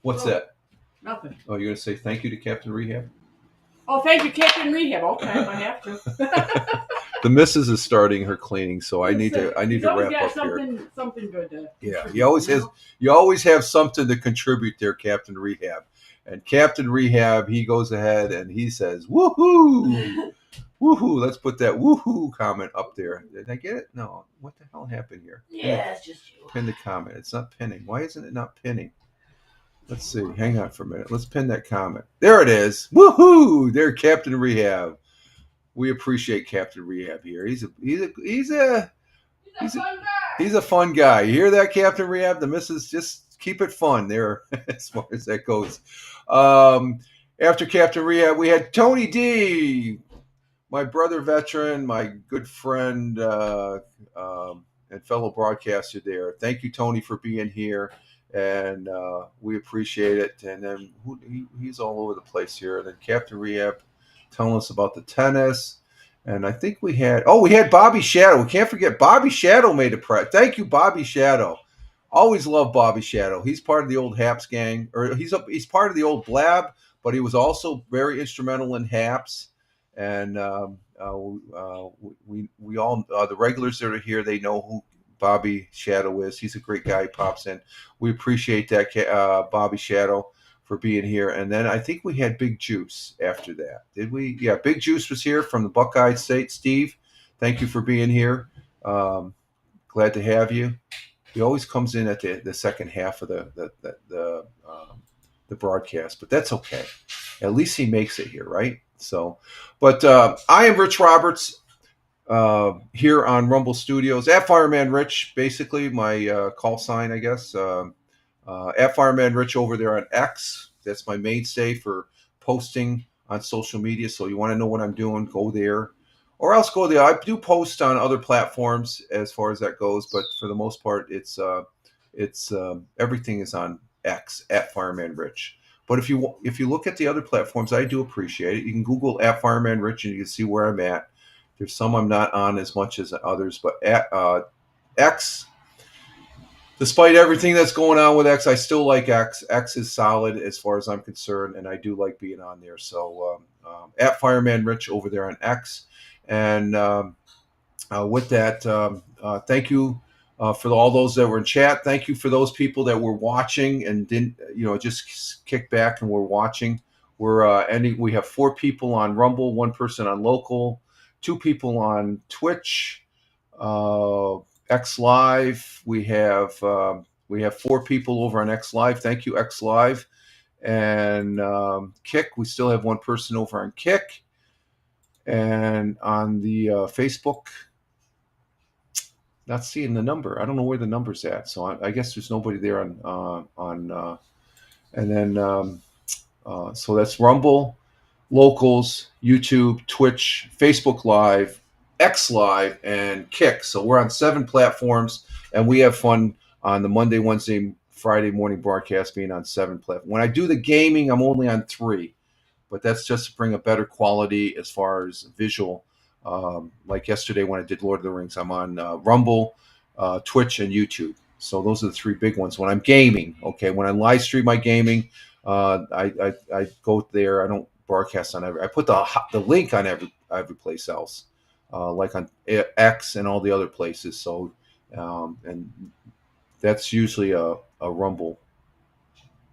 A: What's that?
E: Nothing.
A: Oh, you're going to say thank you to Captain Rehab?
E: Oh, thank you, Captain Rehab. Okay, I have to.
A: The missus is starting her cleaning, so I need to wrap up here.
E: Something good to.
A: Yeah, you always have something to contribute there, Captain Rehab. And Captain Rehab, he goes ahead and he says, "Woohoo, woohoo!" Let's put that woohoo comment up there. Did I get it? No. What the hell happened here?
E: Yeah, it's just you.
A: Pin the comment. It's not pinning. Why isn't it not pinning? Let's see. Hang on for a minute. Let's pin that comment. There it is. Woohoo! There, Captain Rehab. We appreciate Captain Rehab here. He's a fun guy. You hear that, Captain Rehab? The missus, just keep it fun there as far as that goes. After Captain Rehab, we had Tony D, my brother veteran, my good friend and fellow broadcaster there. Thank you, Tony, for being here. And we appreciate it. And then he's all over the place here. And then Captain Rehab telling us about the tennis. And I think we had Bobby Shadow. We can't forget Bobby Shadow made a press. Thank you, Bobby Shadow. Always loved Bobby Shadow. He's part of the old Haps gang, or he's part of the old Blab, but he was also very instrumental in Haps. And we all the regulars that are here, they know who Bobby Shadow is. He's a great guy. He pops in. We appreciate that, Bobby Shadow, for being here. And then I think we had Big Juice after that. Did we? Yeah, Big Juice was here from the Buckeye State. Steve, thank you for being here. Glad to have you. He always comes in at the second half of the broadcast, but that's okay. At least he makes it here, right? So, but I am Rich Roberts here on Rumble Studios at Fireman Rich, basically my call sign, I guess. At Fireman Rich over there on X. That's my mainstay for posting on social media. So you want to know what I'm doing, go there. Or else go there. I do post on other platforms as far as that goes, but for the most part, it's everything is on X at Fireman Rich. But if you look at the other platforms, I do appreciate it. You can Google at Fireman Rich and you can see where I'm at. There's some I'm not on as much as others, but at X, despite everything that's going on with X, I still like X. X is solid as far as I'm concerned, and I do like being on there. So at Fireman Rich over there on X. And with that, thank you for all those that were in chat. Thank you for those people that were watching and didn't, just kick back and were watching. We have 4 people on Rumble, 1 person on local, 2 people on Twitch, X Live. We have 4 people over on X Live. Thank you, X Live. And Kick, we still have 1 person over on Kick. And on the Facebook, not seeing the number. I don't know where the number's at. So I guess there's nobody there on and then so that's Rumble, Locals, YouTube, Twitch, Facebook Live, X Live, and Kick. So we're on 7 platforms, and we have fun on the Monday, Wednesday, Friday morning broadcast being on 7 platforms. When I do the gaming, I'm only on 3. But that's just to bring a better quality as far as visual. Like yesterday when I did Lord of the Rings, I'm on Rumble, Twitch, and YouTube. So those are the 3 big ones. When I'm gaming, okay, when I live stream my gaming, I go there. I don't broadcast on every. I put the link on every place else, like on X and all the other places. So, and that's usually a Rumble.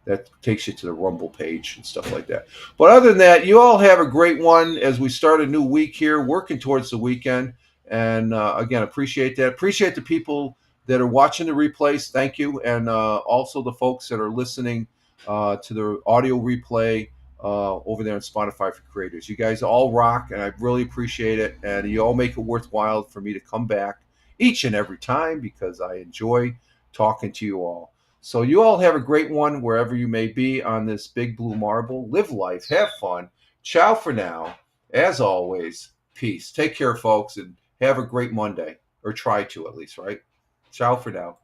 A: That takes you to the Rumble page and stuff like that. But other than that, you all have a great one as we start a new week here, working towards the weekend. And again, appreciate that. Appreciate the people that are watching the replays. Thank you. And also the folks that are listening to the audio replay over there on Spotify for Creators. You guys all rock, and I really appreciate it. And you all make it worthwhile for me to come back each and every time because I enjoy talking to you all. So you all have a great one wherever you may be on this big blue marble. Live life. Have fun. Ciao for now. As always, peace. Take care, folks, and have a great Monday. Or try to, at least, right? Ciao for now.